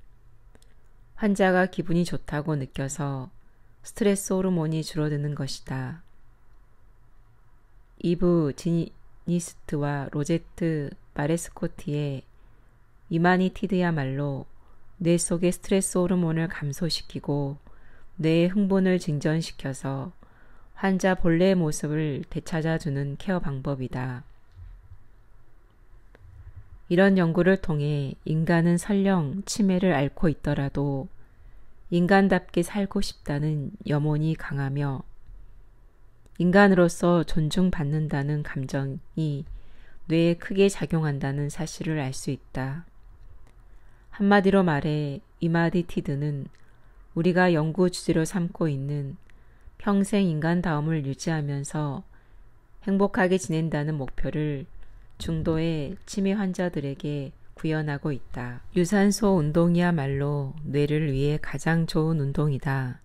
A: 환자가 기분이 좋다고 느껴서 스트레스 호르몬이 줄어드는 것이다. 이브 지니스트와 로제트 마레스코티의 이마니티드야말로 뇌 속의 스트레스 호르몬을 감소시키고 뇌의 흥분을 증전시켜서 환자 본래의 모습을 되찾아주는 케어 방법이다. 이런 연구를 통해 인간은 설령 치매를 앓고 있더라도 인간답게 살고 싶다는 염원이 강하며 인간으로서 존중받는다는 감정이 뇌에 크게 작용한다는 사실을 알 수 있다. 한마디로 말해 이마디티드는 우리가 연구 주제로 삼고 있는 평생 인간다움을 유지하면서 행복하게 지낸다는 목표를 중도의 치매 환자들에게 구현하고 있다. 유산소 운동이야말로 뇌를 위해 가장 좋은 운동이다.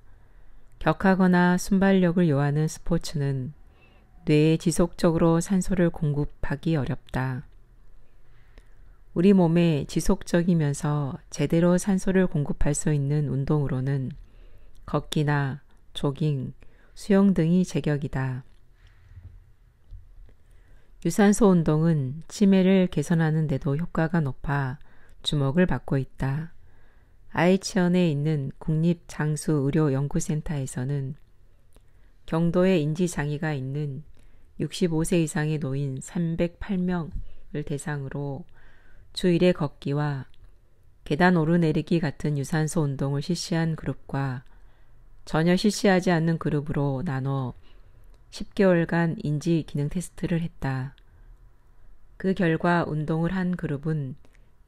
A: 격하거나 순발력을 요하는 스포츠는 뇌에 지속적으로 산소를 공급하기 어렵다. 우리 몸에 지속적이면서 제대로 산소를 공급할 수 있는 운동으로는 걷기나 조깅, 수영 등이 제격이다. 유산소 운동은 치매를 개선하는 데도 효과가 높아 주목을 받고 있다. 아이치현에 있는 국립장수의료연구센터에서는 경도에 인지장애가 있는 65세 이상의 노인 308명을 대상으로 주 1회 걷기와 계단 오르내리기 같은 유산소 운동을 실시한 그룹과 전혀 실시하지 않는 그룹으로 나눠 10개월간 인지 기능 테스트를 했다. 그 결과 운동을 한 그룹은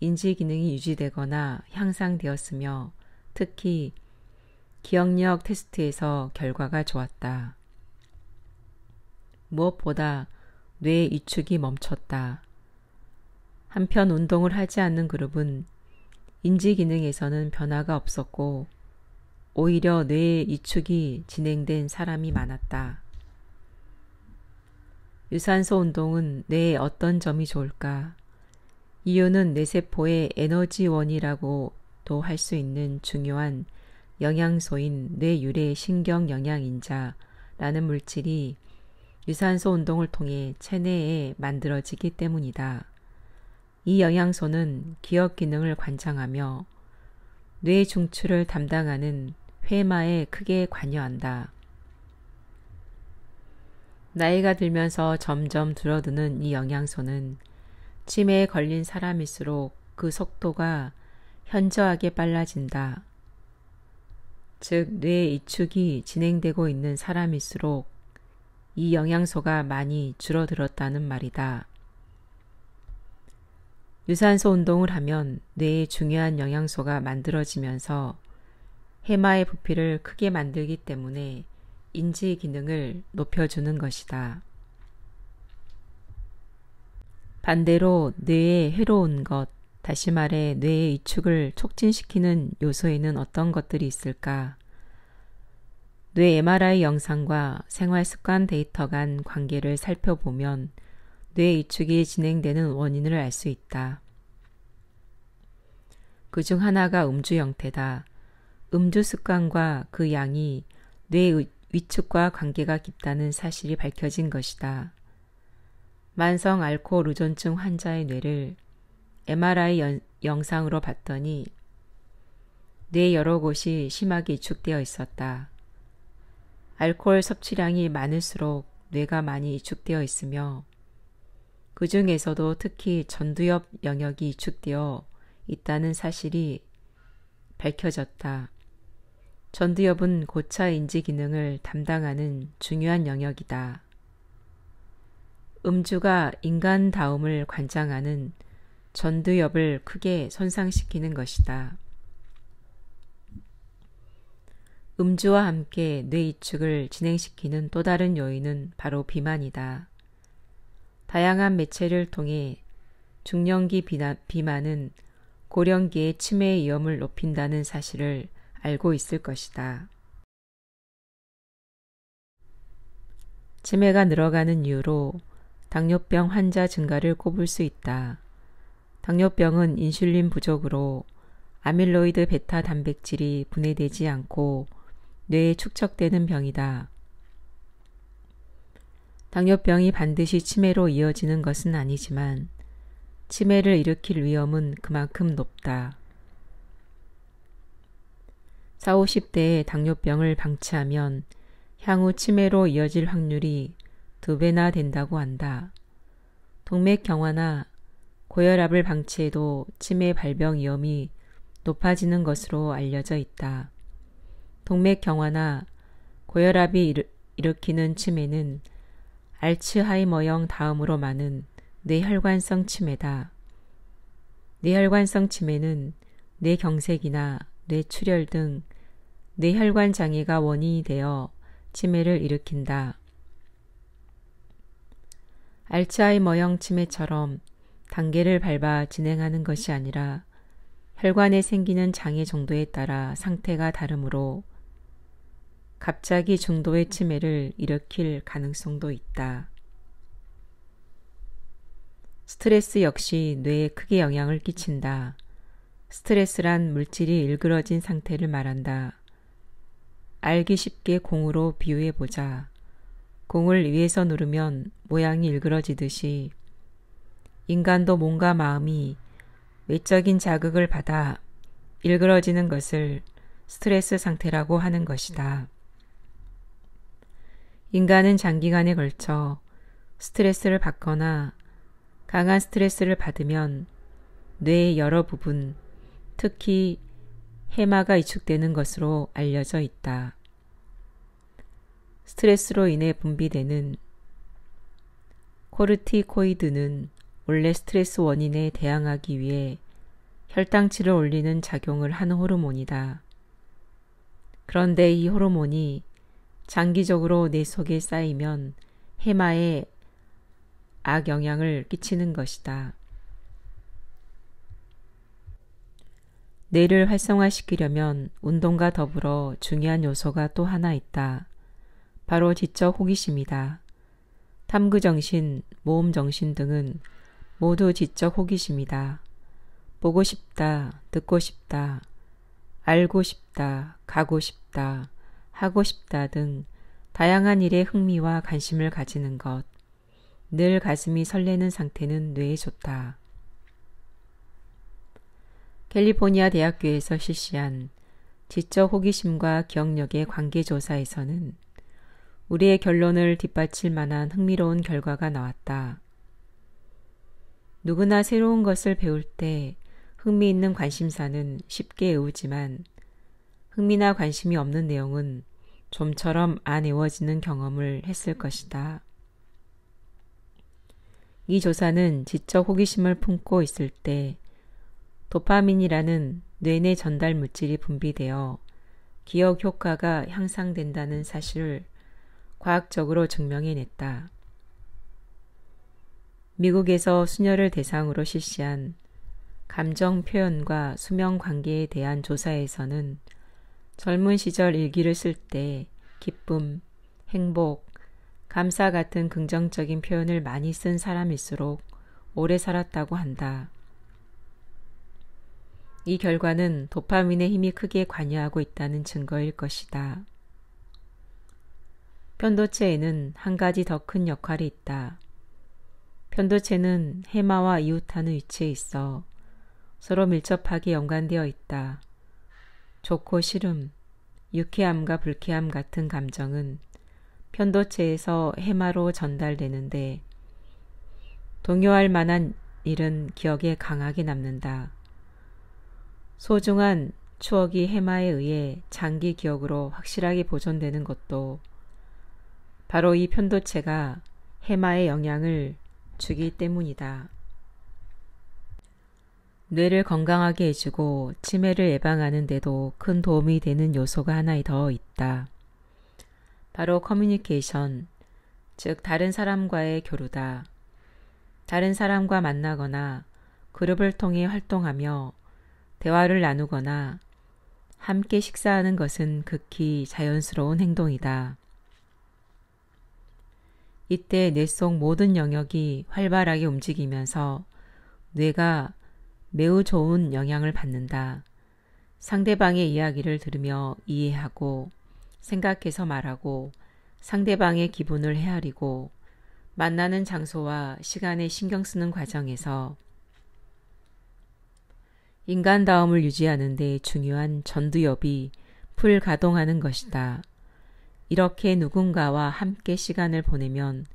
A: 인지 기능이 유지되거나 향상되었으며 특히 기억력 테스트에서 결과가 좋았다. 무엇보다 뇌 위축이 멈췄다. 한편 운동을 하지 않는 그룹은 인지 기능에서는 변화가 없었고 오히려 뇌 위축이 진행된 사람이 많았다. 유산소 운동은 뇌에 어떤 점이 좋을까? 이유는 뇌세포의 에너지원이라고도 할 수 있는 중요한 영양소인 뇌유래 신경영양인자라는 물질이 유산소 운동을 통해 체내에 만들어지기 때문이다. 이 영양소는 기억 기능을 관장하며 뇌 중추를 담당하는 회마에 크게 관여한다. 나이가 들면서 점점 줄어드는 이 영양소는 치매에 걸린 사람일수록 그 속도가 현저하게 빨라진다. 즉, 뇌 위축이 진행되고 있는 사람일수록 이 영양소가 많이 줄어들었다는 말이다. 유산소 운동을 하면 뇌에 중요한 영양소가 만들어지면서 해마의 부피를 크게 만들기 때문에 인지 기능을 높여주는 것이다. 반대로 뇌에 해로운 것, 다시 말해 뇌의 위축을 촉진시키는 요소에는 어떤 것들이 있을까? 뇌 MRI 영상과 생활습관 데이터 간 관계를 살펴보면 뇌 위축이 진행되는 원인을 알 수 있다. 그중 하나가 음주 형태다. 음주 습관과 그 양이 뇌 위축과 관계가 깊다는 사실이 밝혀진 것이다. 만성 알코올 의존증 환자의 뇌를 MRI 영상으로 봤더니 뇌 여러 곳이 심하게 위축되어 있었다. 알코올 섭취량이 많을수록 뇌가 많이 이축되어 있으며 그 중에서도 특히 전두엽 영역이 이축되어 있다는 사실이 밝혀졌다. 전두엽은 고차 인지 기능을 담당하는 중요한 영역이다. 음주가 인간다움을 관장하는 전두엽을 크게 손상시키는 것이다. 음주와 함께 뇌 이축을 진행시키는 또 다른 요인은 바로 비만이다. 다양한 매체를 통해 중년기 비만은 고령기의 치매 위험을 높인다는 사실을 알고 있을 것이다. 치매가 늘어가는 이유로 당뇨병 환자 증가를 꼽을 수 있다. 당뇨병은 인슐린 부족으로 아밀로이드 베타 단백질이 분해되지 않고 뇌에 축적되는 병이다. 당뇨병이 반드시 치매로 이어지는 것은 아니지만 치매를 일으킬 위험은 그만큼 높다. 40, 50대의 당뇨병을 방치하면 향후 치매로 이어질 확률이 2배나 된다고 한다. 동맥경화나 고혈압을 방치해도 치매 발병 위험이 높아지는 것으로 알려져 있다. 동맥경화나 고혈압이 일으키는 치매는 알츠하이머형 다음으로 많은 뇌혈관성 치매다. 뇌혈관성 치매는 뇌경색이나 뇌출혈 등 뇌혈관 장애가 원인이 되어 치매를 일으킨다. 알츠하이머형 치매처럼 단계를 밟아 진행하는 것이 아니라 혈관에 생기는 장애 정도에 따라 상태가 다르므로 갑자기 중도의 치매를 일으킬 가능성도 있다. 스트레스 역시 뇌에 크게 영향을 끼친다. 스트레스란 물질이 일그러진 상태를 말한다. 알기 쉽게 공으로 비유해보자. 공을 위에서 누르면 모양이 일그러지듯이 인간도 몸과 마음이 외적인 자극을 받아 일그러지는 것을 스트레스 상태라고 하는 것이다. 인간은 장기간에 걸쳐 스트레스를 받거나 강한 스트레스를 받으면 뇌의 여러 부분, 특히 해마가 이축되는 것으로 알려져 있다. 스트레스로 인해 분비되는 코르티코이드는 원래 스트레스 원인에 대항하기 위해 혈당치를 올리는 작용을 하는 호르몬이다. 그런데 이 호르몬이 장기적으로 뇌 속에 쌓이면 해마에 악영향을 끼치는 것이다. 뇌를 활성화시키려면 운동과 더불어 중요한 요소가 또 하나 있다. 바로 지적 호기심이다. 탐구정신, 모험정신 등은 모두 지적 호기심이다. 보고 싶다, 듣고 싶다, 알고 싶다, 가고 싶다, 하고 싶다 등 다양한 일에 흥미와 관심을 가지는 것. 늘 가슴이 설레는 상태는 뇌에 좋다. 캘리포니아 대학교에서 실시한 지적 호기심과 기억력의 관계조사에서는 우리의 결론을 뒷받칠 만한 흥미로운 결과가 나왔다. 누구나 새로운 것을 배울 때 흥미있는 관심사는 쉽게 외우지만 흥미나 관심이 없는 내용은 좀처럼 안 외워지는 경험을 했을 것이다. 이 조사는 지적 호기심을 품고 있을 때 도파민이라는 뇌내 전달 물질이 분비되어 기억 효과가 향상된다는 사실을 과학적으로 증명해냈다. 미국에서 수녀를 대상으로 실시한 감정 표현과 수명 관계에 대한 조사에서는 젊은 시절 일기를 쓸 때 기쁨, 행복, 감사 같은 긍정적인 표현을 많이 쓴 사람일수록 오래 살았다고 한다. 이 결과는 도파민의 힘이 크게 관여하고 있다는 증거일 것이다. 편도체에는 한 가지 더 큰 역할이 있다. 편도체는 해마와 이웃하는 위치에 있어 서로 밀접하게 연관되어 있다. 좋고 싫음, 유쾌함과 불쾌함 같은 감정은 편도체에서 해마로 전달되는데 동요할 만한 일은 기억에 강하게 남는다. 소중한 추억이 해마에 의해 장기 기억으로 확실하게 보존되는 것도 바로 이 편도체가 해마에 영향을 주기 때문이다. 뇌를 건강하게 해주고 치매를 예방하는 데도 큰 도움이 되는 요소가 하나 더 있다. 바로 커뮤니케이션, 즉 다른 사람과의 교류다. 다른 사람과 만나거나 그룹을 통해 활동하며 대화를 나누거나 함께 식사하는 것은 극히 자연스러운 행동이다. 이때 뇌 속 모든 영역이 활발하게 움직이면서 뇌가 매우 좋은 영향을 받는다. 상대방의 이야기를 들으며 이해하고 생각해서 말하고 상대방의 기분을 헤아리고 만나는 장소와 시간에 신경 쓰는 과정에서 인간다움을 유지하는 데 중요한 전두엽이 풀가동하는 것이다. 이렇게 누군가와 함께 시간을 보내면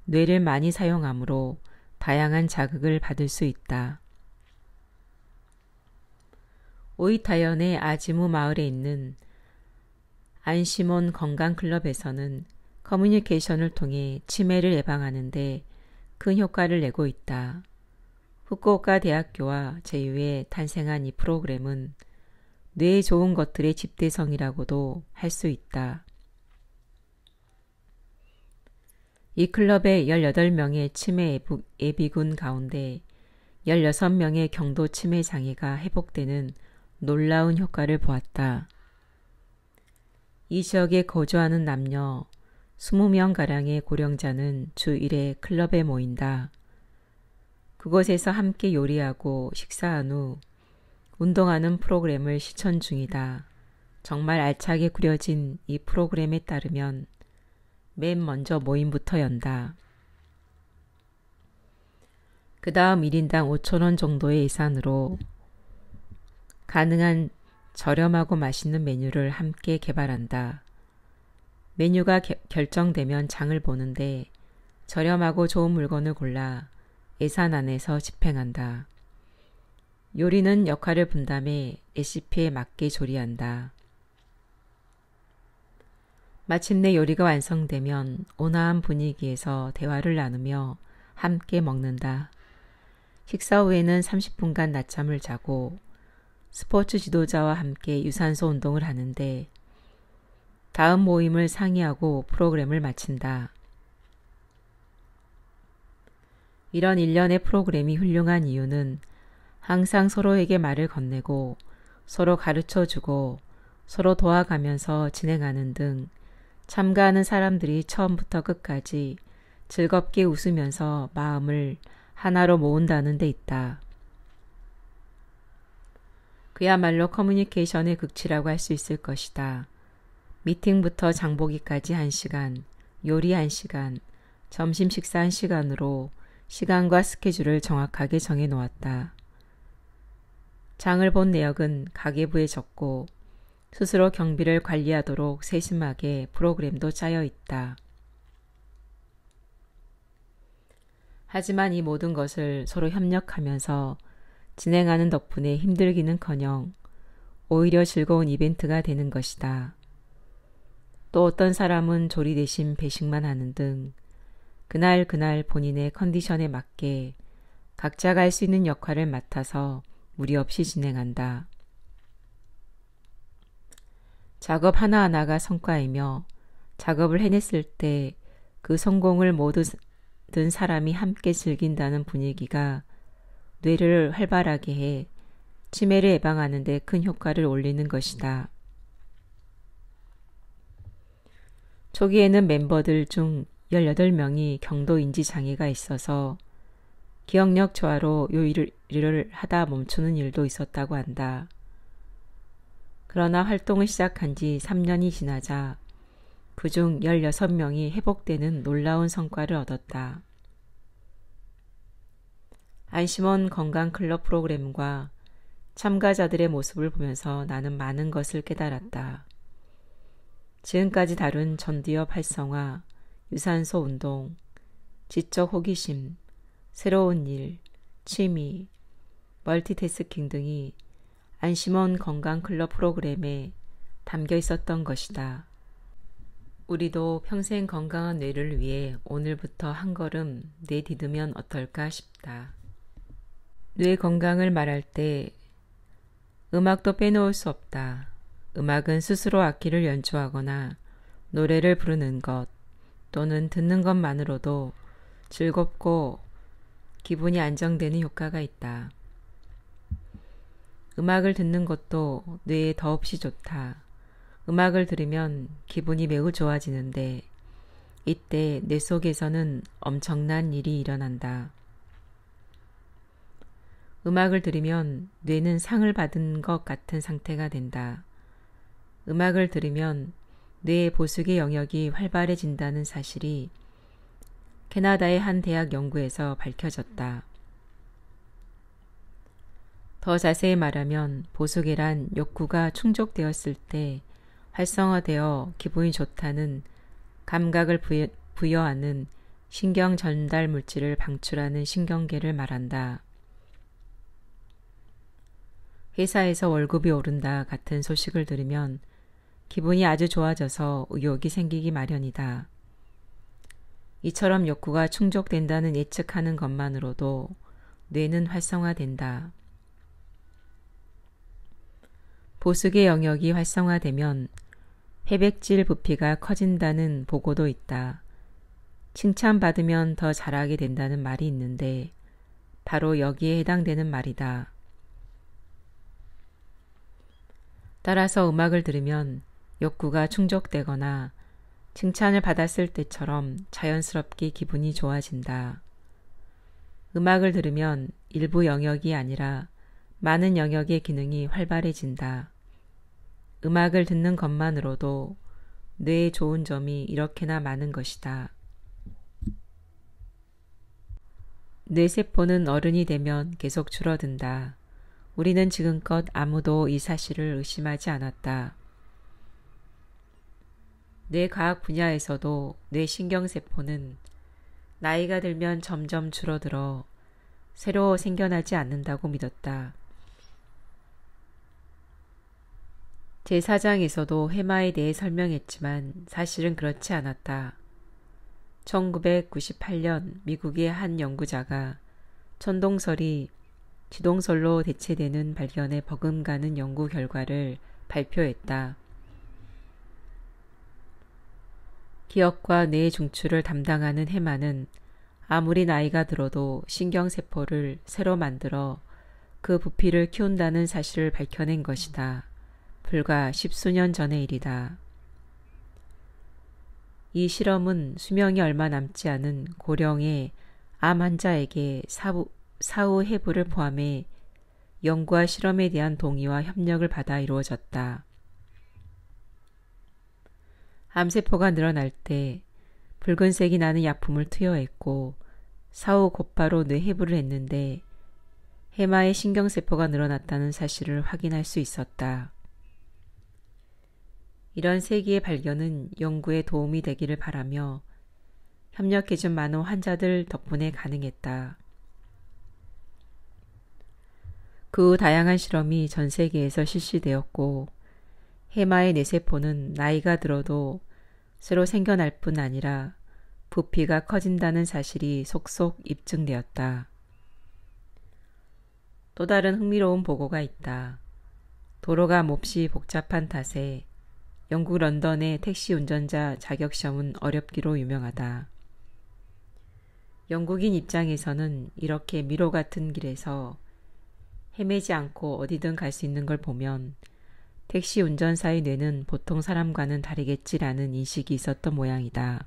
A: 뇌를 많이 사용하므로 다양한 자극을 받을 수 있다. 오이타현의 아지무 마을에 있는 안시몬 건강클럽에서는 커뮤니케이션을 통해 치매를 예방하는 데 큰 효과를 내고 있다. 후쿠오카 대학교와 제휴에 탄생한 이 프로그램은 뇌에 좋은 것들의 집대성이라고도 할 수 있다. 이 클럽의 18명의 치매 예비군 가운데 16명의 경도 치매 장애가 회복되는 놀라운 효과를 보았다. 이 지역에 거주하는 남녀 20명가량의 고령자는 주 1회 클럽에 모인다. 그곳에서 함께 요리하고 식사한 후 운동하는 프로그램을 시청 중이다. 정말 알차게 꾸려진 이 프로그램에 따르면 맨 먼저 모임부터 연다. 그 다음 1인당 5,000원 정도의 예산으로 가능한 저렴하고 맛있는 메뉴를 함께 개발한다. 메뉴가 결정되면 장을 보는데 저렴하고 좋은 물건을 골라 예산 안에서 집행한다. 요리는 역할을 분담해 레시피에 맞게 조리한다. 마침내 요리가 완성되면 온화한 분위기에서 대화를 나누며 함께 먹는다. 식사 후에는 30분간 낮잠을 자고 스포츠 지도자와 함께 유산소 운동을 하는데 다음 모임을 상의하고 프로그램을 마친다. 이런 일련의 프로그램이 훌륭한 이유는 항상 서로에게 말을 건네고 서로 가르쳐주고 서로 도와가면서 진행하는 등 참가하는 사람들이 처음부터 끝까지 즐겁게 웃으면서 마음을 하나로 모은다는 데 있다. 그야말로 커뮤니케이션의 극치라고 할 수 있을 것이다. 미팅부터 장보기까지 1시간, 요리 1시간, 점심 식사 1시간으로 시간과 스케줄을 정확하게 정해 놓았다. 장을 본 내역은 가계부에 적고 스스로 경비를 관리하도록 세심하게 프로그램도 짜여 있다. 하지만 이 모든 것을 서로 협력하면서 진행하는 덕분에 힘들기는커녕 오히려 즐거운 이벤트가 되는 것이다. 또 어떤 사람은 조리 대신 배식만 하는 등 그날 본인의 컨디션에 맞게 각자가 할 수 있는 역할을 맡아서 무리 없이 진행한다. 작업 하나하나가 성과이며 작업을 해냈을 때 그 성공을 모든 사람이 함께 즐긴다는 분위기가 뇌를 활발하게 해 치매를 예방하는 데 큰 효과를 올리는 것이다. 초기에는 멤버들 중 18명이 경도 인지 장애가 있어서 기억력 저하로 요리를 하다 멈추는 일도 있었다고 한다. 그러나 활동을 시작한 지 3년이 지나자 그중 16명이 회복되는 놀라운 성과를 얻었다. 안심원 건강클럽 프로그램과 참가자들의 모습을 보면서 나는 많은 것을 깨달았다. 지금까지 다룬 전두엽 활성화, 유산소 운동, 지적 호기심, 새로운 일, 취미, 멀티태스킹 등이 안심원 건강클럽 프로그램에 담겨 있었던 것이다. 우리도 평생 건강한 뇌를 위해 오늘부터 한 걸음 내디디면 어떨까 싶다. 뇌 건강을 말할 때 음악도 빼놓을 수 없다. 음악은 스스로 악기를 연주하거나 노래를 부르는 것 또는 듣는 것만으로도 즐겁고 기분이 안정되는 효과가 있다. 음악을 듣는 것도 뇌에 더없이 좋다. 음악을 들으면 기분이 매우 좋아지는데 이때 뇌 속에서는 엄청난 일이 일어난다. 음악을 들으면 뇌는 상을 받은 것 같은 상태가 된다. 음악을 들으면 뇌의 보수계 영역이 활발해진다는 사실이 캐나다의 한 대학 연구에서 밝혀졌다. 더 자세히 말하면 보수계란 욕구가 충족되었을 때 활성화되어 기분이 좋다는 감각을 부여하는 신경 전달 물질을 방출하는 신경계를 말한다. 회사에서 월급이 오른다 같은 소식을 들으면 기분이 아주 좋아져서 의욕이 생기기 마련이다. 이처럼 욕구가 충족된다는 예측하는 것만으로도 뇌는 활성화된다. 보수계 영역이 활성화되면 회백질 부피가 커진다는 보고도 있다. 칭찬받으면 더 잘하게 된다는 말이 있는데 바로 여기에 해당되는 말이다. 따라서 음악을 들으면 욕구가 충족되거나 칭찬을 받았을 때처럼 자연스럽게 기분이 좋아진다. 음악을 들으면 일부 영역이 아니라 많은 영역의 기능이 활발해진다. 음악을 듣는 것만으로도 뇌에 좋은 점이 이렇게나 많은 것이다. 뇌세포는 어른이 되면 계속 줄어든다. 우리는 지금껏 아무도 이 사실을 의심하지 않았다. 뇌과학 분야에서도 뇌신경세포는 나이가 들면 점점 줄어들어 새로 생겨나지 않는다고 믿었다. 제4장에서도 해마에 대해 설명했지만 사실은 그렇지 않았다. 1998년 미국의 한 연구자가 천동설이 지동설로 대체되는 발견에 버금가는 연구 결과를 발표했다. 기억과 뇌 중추를 담당하는 해마는 아무리 나이가 들어도 신경세포를 새로 만들어 그 부피를 키운다는 사실을 밝혀낸 것이다. 불과 10수년 전의 일이다. 이 실험은 수명이 얼마 남지 않은 고령의 암 환자에게 사후 해부를 포함해 연구와 실험에 대한 동의와 협력을 받아 이루어졌다. 암세포가 늘어날 때 붉은색이 나는 약품을 투여했고 사후 곧바로 뇌 해부를 했는데 해마의 신경세포가 늘어났다는 사실을 확인할 수 있었다. 이런 세기의 발견은 연구에 도움이 되기를 바라며 협력해준 많은 환자들 덕분에 가능했다. 그 후 다양한 실험이 전 세계에서 실시되었고 해마의 뇌세포는 나이가 들어도 새로 생겨날 뿐 아니라 부피가 커진다는 사실이 속속 입증되었다. 또 다른 흥미로운 보고가 있다. 도로가 몹시 복잡한 탓에 영국 런던의 택시 운전자 자격시험은 어렵기로 유명하다. 영국인 입장에서는 이렇게 미로 같은 길에서 헤매지 않고 어디든 갈 수 있는 걸 보면 택시 운전사의 뇌는 보통 사람과는 다르겠지라는 인식이 있었던 모양이다.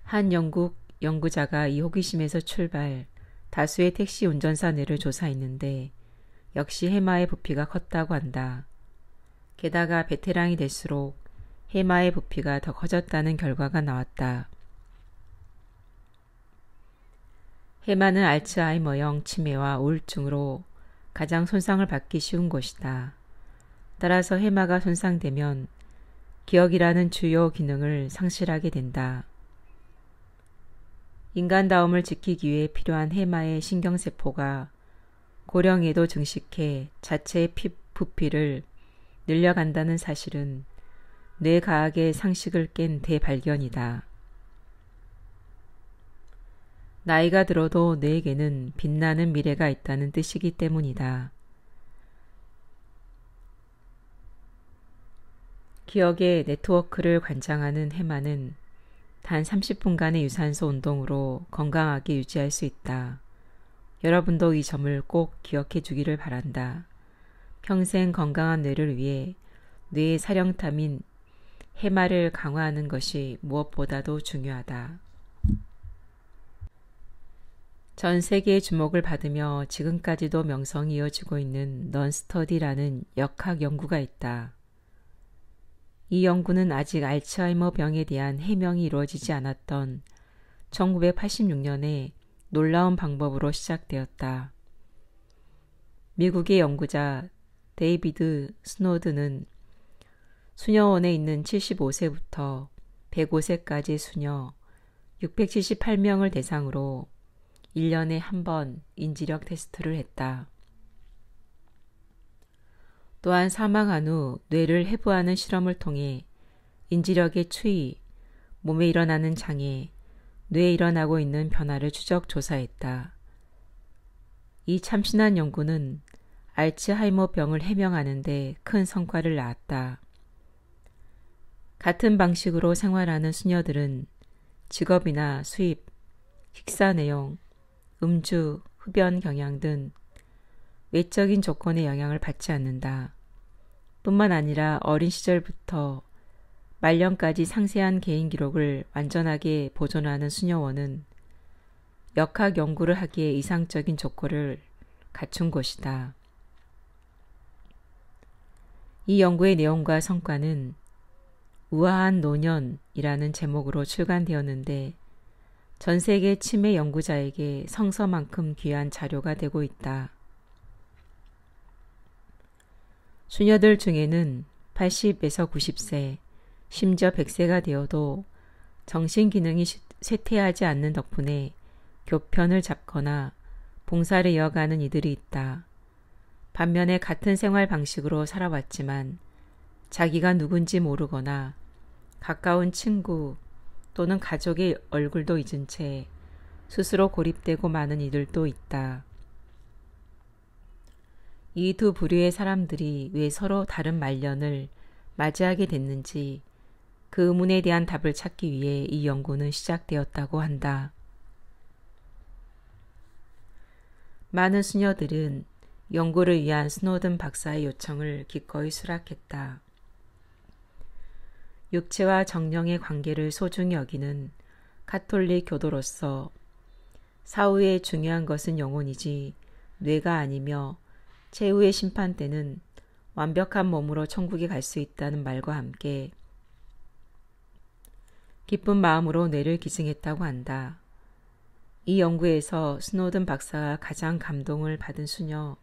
A: 한 영국 연구자가 이 호기심에서 출발 다수의 택시 운전사 뇌를 조사했는데 역시 해마의 부피가 컸다고 한다. 게다가 베테랑이 될수록 해마의 부피가 더 커졌다는 결과가 나왔다. 해마는 알츠하이머형 치매와 우울증으로 가장 손상을 받기 쉬운 곳이다. 따라서 해마가 손상되면 기억이라는 주요 기능을 상실하게 된다. 인간다움을 지키기 위해 필요한 해마의 신경세포가 고령에도 증식해 자체의 부피를 늘려간다는 사실은 뇌과학의 상식을 깬 대발견이다. 나이가 들어도 뇌에게는 빛나는 미래가 있다는 뜻이기 때문이다. 기억의 네트워크를 관장하는 해마는 단 30분간의 유산소 운동으로 건강하게 유지할 수 있다. 여러분도 이 점을 꼭 기억해 주기를 바란다. 평생 건강한 뇌를 위해 뇌의 사령탑인 해마를 강화하는 것이 무엇보다도 중요하다. 전 세계의 주목을 받으며 지금까지도 명성이 이어지고 있는 넌스터디라는 역학 연구가 있다. 이 연구는 아직 알츠하이머 병에 대한 해명이 이루어지지 않았던 1986년에 놀라운 방법으로 시작되었다. 미국의 연구자 데이비드 스노드는 수녀원에 있는 75세부터 105세까지의 수녀 678명을 대상으로 1년에 한 번 인지력 테스트를 했다. 또한 사망한 후 뇌를 해부하는 실험을 통해 인지력의 추이, 몸에 일어나는 장애, 뇌에 일어나고 있는 변화를 추적 조사했다. 이 참신한 연구는 알츠하이머 병을 해명하는 데 큰 성과를 낳았다. 같은 방식으로 생활하는 수녀들은 직업이나 수입, 식사 내용, 음주, 흡연 경향 등 외적인 조건의 영향을 받지 않는다. 뿐만 아니라 어린 시절부터 말년까지 상세한 개인 기록을 완전하게 보존하는 수녀원은 역학 연구를 하기에 이상적인 조건을 갖춘 곳이다. 이 연구의 내용과 성과는 우아한 노년이라는 제목으로 출간되었는데 전 세계 치매 연구자에게 성서만큼 귀한 자료가 되고 있다. 수녀들 중에는 80에서 90세, 심지어 100세가 되어도 정신기능이 쇠퇴하지 않는 덕분에 교편을 잡거나 봉사를 이어가는 이들이 있다. 반면에 같은 생활 방식으로 살아왔지만 자기가 누군지 모르거나 가까운 친구 또는 가족의 얼굴도 잊은 채 스스로 고립되고 마는 이들도 있다. 이 두 부류의 사람들이 왜 서로 다른 말년을 맞이하게 됐는지 그 의문에 대한 답을 찾기 위해 이 연구는 시작되었다고 한다. 많은 수녀들은 연구를 위한 스노든 박사의 요청을 기꺼이 수락했다. 육체와 정령의 관계를 소중히 여기는 가톨릭 교도로서 사후에 중요한 것은 영혼이지 뇌가 아니며 최후의 심판 때는 완벽한 몸으로 천국에 갈 수 있다는 말과 함께 기쁜 마음으로 뇌를 기증했다고 한다. 이 연구에서 스노든 박사가 가장 감동을 받은 수녀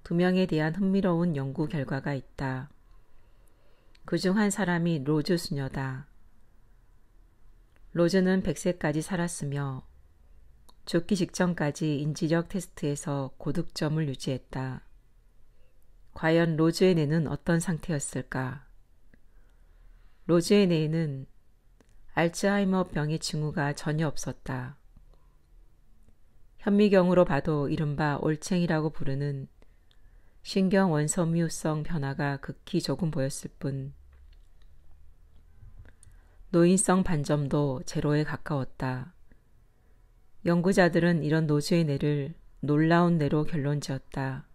A: 2명에 대한 흥미로운 연구 결과가 있다. 그중 한 사람이 로즈 수녀다. 로즈는 100세까지 살았으며 죽기 직전까지 인지력 테스트에서 고득점을 유지했다. 과연 로즈의 뇌는 어떤 상태였을까? 로즈의 뇌에는 알츠하이머 병의 징후가 전혀 없었다. 현미경으로 봐도 이른바 올챙이라고 부르는 신경 원섬유성 변화가 극히 조금 보였을 뿐 노인성 반점도 제로에 가까웠다. 연구자들은 이런 로즈의 뇌를 놀라운 뇌로 결론지었다.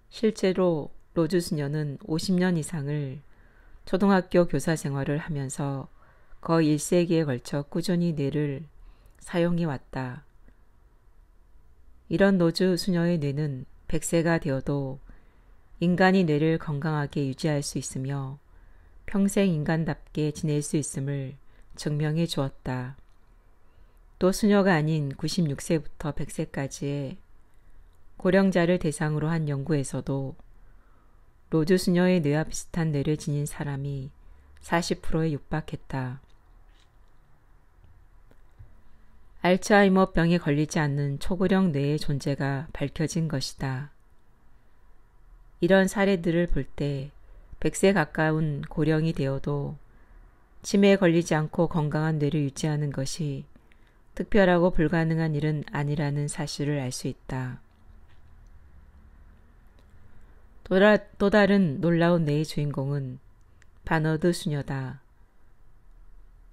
A: 실제로 로즈 수녀는 50년 이상을 초등학교 교사 생활을 하면서 거의 1세기에 걸쳐 꾸준히 뇌를 사용해 왔다. 이런 로즈 수녀의 뇌는 100세가 되어도 인간이 뇌를 건강하게 유지할 수 있으며 평생 인간답게 지낼 수 있음을 증명해 주었다. 또 수녀가 아닌 96세부터 100세까지의 고령자를 대상으로 한 연구에서도 로즈 수녀의 뇌와 비슷한 뇌를 지닌 사람이 40%에 육박했다. 알츠하이머병에 걸리지 않는 초고령 뇌의 존재가 밝혀진 것이다. 이런 사례들을 볼 때 100세 가까운 고령이 되어도 치매에 걸리지 않고 건강한 뇌를 유지하는 것이 특별하고 불가능한 일은 아니라는 사실을 알 수 있다. 또 다른 놀라운 뇌의 주인공은 바너드 수녀다.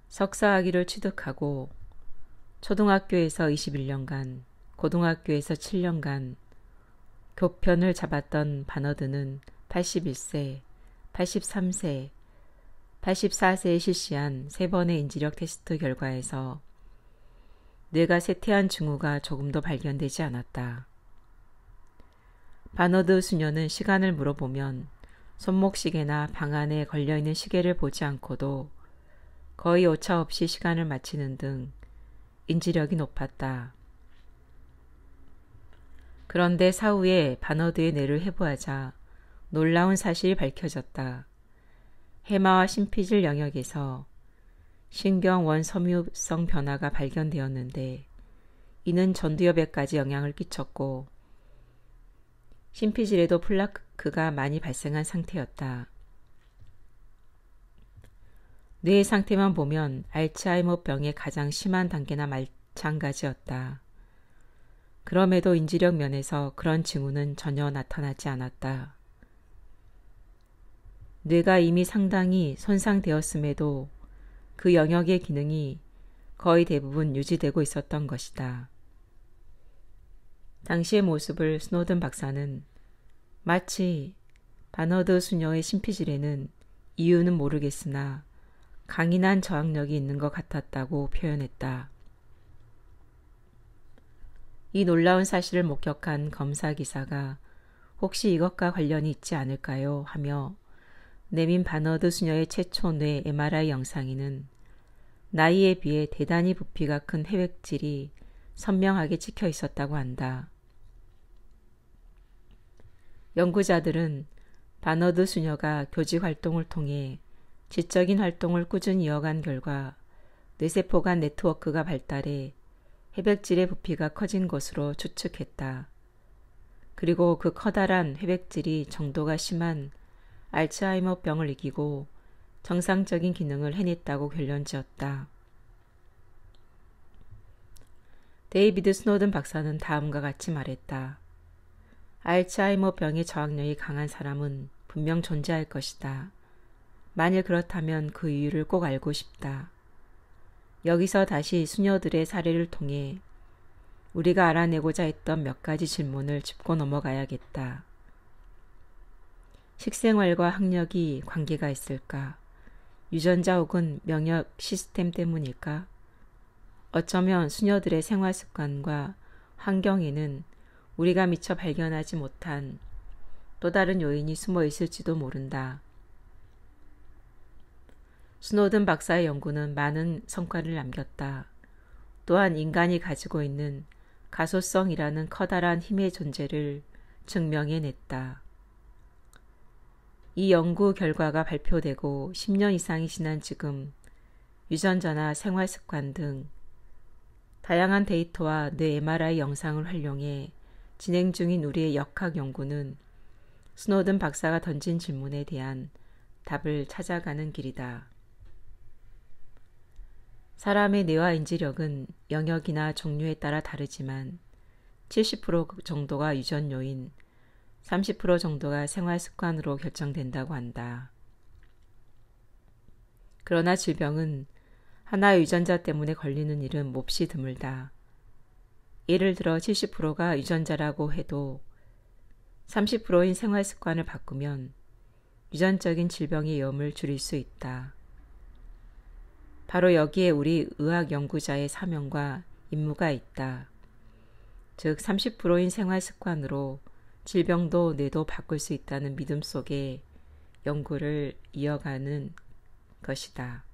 A: 석사학위를 취득하고 초등학교에서 21년간, 고등학교에서 7년간 교편을 잡았던 바너드는 81세, 83세, 84세에 실시한 3번의 인지력 테스트 결과에서 뇌가 쇠퇴한 징후가 조금도 발견되지 않았다. 바너드 수녀는 시간을 물어보면 손목시계나 방 안에 걸려있는 시계를 보지 않고도 거의 오차 없이 시간을 맞히는 등 인지력이 높았다. 그런데 사후에 바너드의 뇌를 해부하자 놀라운 사실이 밝혀졌다. 해마와 심피질 영역에서 신경 원섬유성 변화가 발견되었는데 이는 전두엽에까지 영향을 끼쳤고 심피질에도 플라크가 많이 발생한 상태였다. 뇌의 상태만 보면 알츠하이머병의 가장 심한 단계나 마찬가지였다. 그럼에도 인지력 면에서 그런 징후는 전혀 나타나지 않았다. 뇌가 이미 상당히 손상되었음에도 그 영역의 기능이 거의 대부분 유지되고 있었던 것이다. 당시의 모습을 스노든 박사는 마치 바너드 수녀의 심피질에는 이유는 모르겠으나 강인한 저항력이 있는 것 같았다고 표현했다. 이 놀라운 사실을 목격한 검사 기사가 혹시 이것과 관련이 있지 않을까요? 하며 내민 바너드 수녀의 최초 뇌 MRI 영상에는 나이에 비해 대단히 부피가 큰 회백질이 선명하게 찍혀 있었다고 한다. 연구자들은 바너드 수녀가 교직 활동을 통해 지적인 활동을 꾸준히 이어간 결과 뇌세포 간 네트워크가 발달해 회백질의 부피가 커진 것으로 추측했다. 그리고 그 커다란 회백질이 정도가 심한 알츠하이머병을 이기고 정상적인 기능을 해냈다고 결론지었다. 데이비드 스노든 박사는 다음과 같이 말했다. 알츠하이머병의 저항력이 강한 사람은 분명 존재할 것이다. 만일 그렇다면 그 이유를 꼭 알고 싶다. 여기서 다시 수녀들의 사례를 통해 우리가 알아내고자 했던 몇 가지 질문을 짚고 넘어가야겠다. 식생활과 학력이 관계가 있을까? 유전자 혹은 면역 시스템 때문일까? 어쩌면 수녀들의 생활 습관과 환경에는 우리가 미처 발견하지 못한 또 다른 요인이 숨어 있을지도 모른다. 스노든 박사의 연구는 많은 성과를 남겼다. 또한 인간이 가지고 있는 가소성이라는 커다란 힘의 존재를 증명해냈다. 이 연구 결과가 발표되고 10년 이상이 지난 지금 유전자나 생활 습관 등 다양한 데이터와 뇌 MRI 영상을 활용해 진행 중인 우리의 역학 연구는 스노든 박사가 던진 질문에 대한 답을 찾아가는 길이다. 사람의 뇌와 인지력은 영역이나 종류에 따라 다르지만 70% 정도가 유전 요인, 30% 정도가 생활 습관으로 결정된다고 한다. 그러나 질병은 하나의 유전자 때문에 걸리는 일은 몹시 드물다. 예를 들어 70%가 유전자라고 해도 30%인 생활 습관을 바꾸면 유전적인 질병의 위험을 줄일 수 있다. 바로 여기에 우리 의학 연구자의 사명과 임무가 있다. 즉 30%인 생활 습관으로 질병도 뇌도 바꿀 수 있다는 믿음 속에 연구를 이어가는 것이다.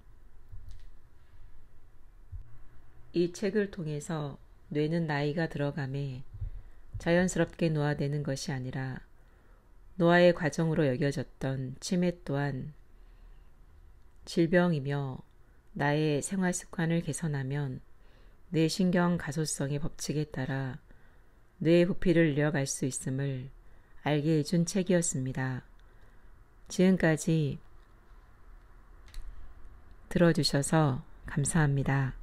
A: 이 책을 통해서 뇌는 나이가 들어감에 자연스럽게 노화되는 것이 아니라 노화의 과정으로 여겨졌던 치매 또한 질병이며 나의 생활 습관을 개선하면 뇌 신경 가소성의 법칙에 따라 뇌의 부피를 늘려갈 수 있음을 알게 해준 책이었습니다. 지금까지 들어주셔서 감사합니다.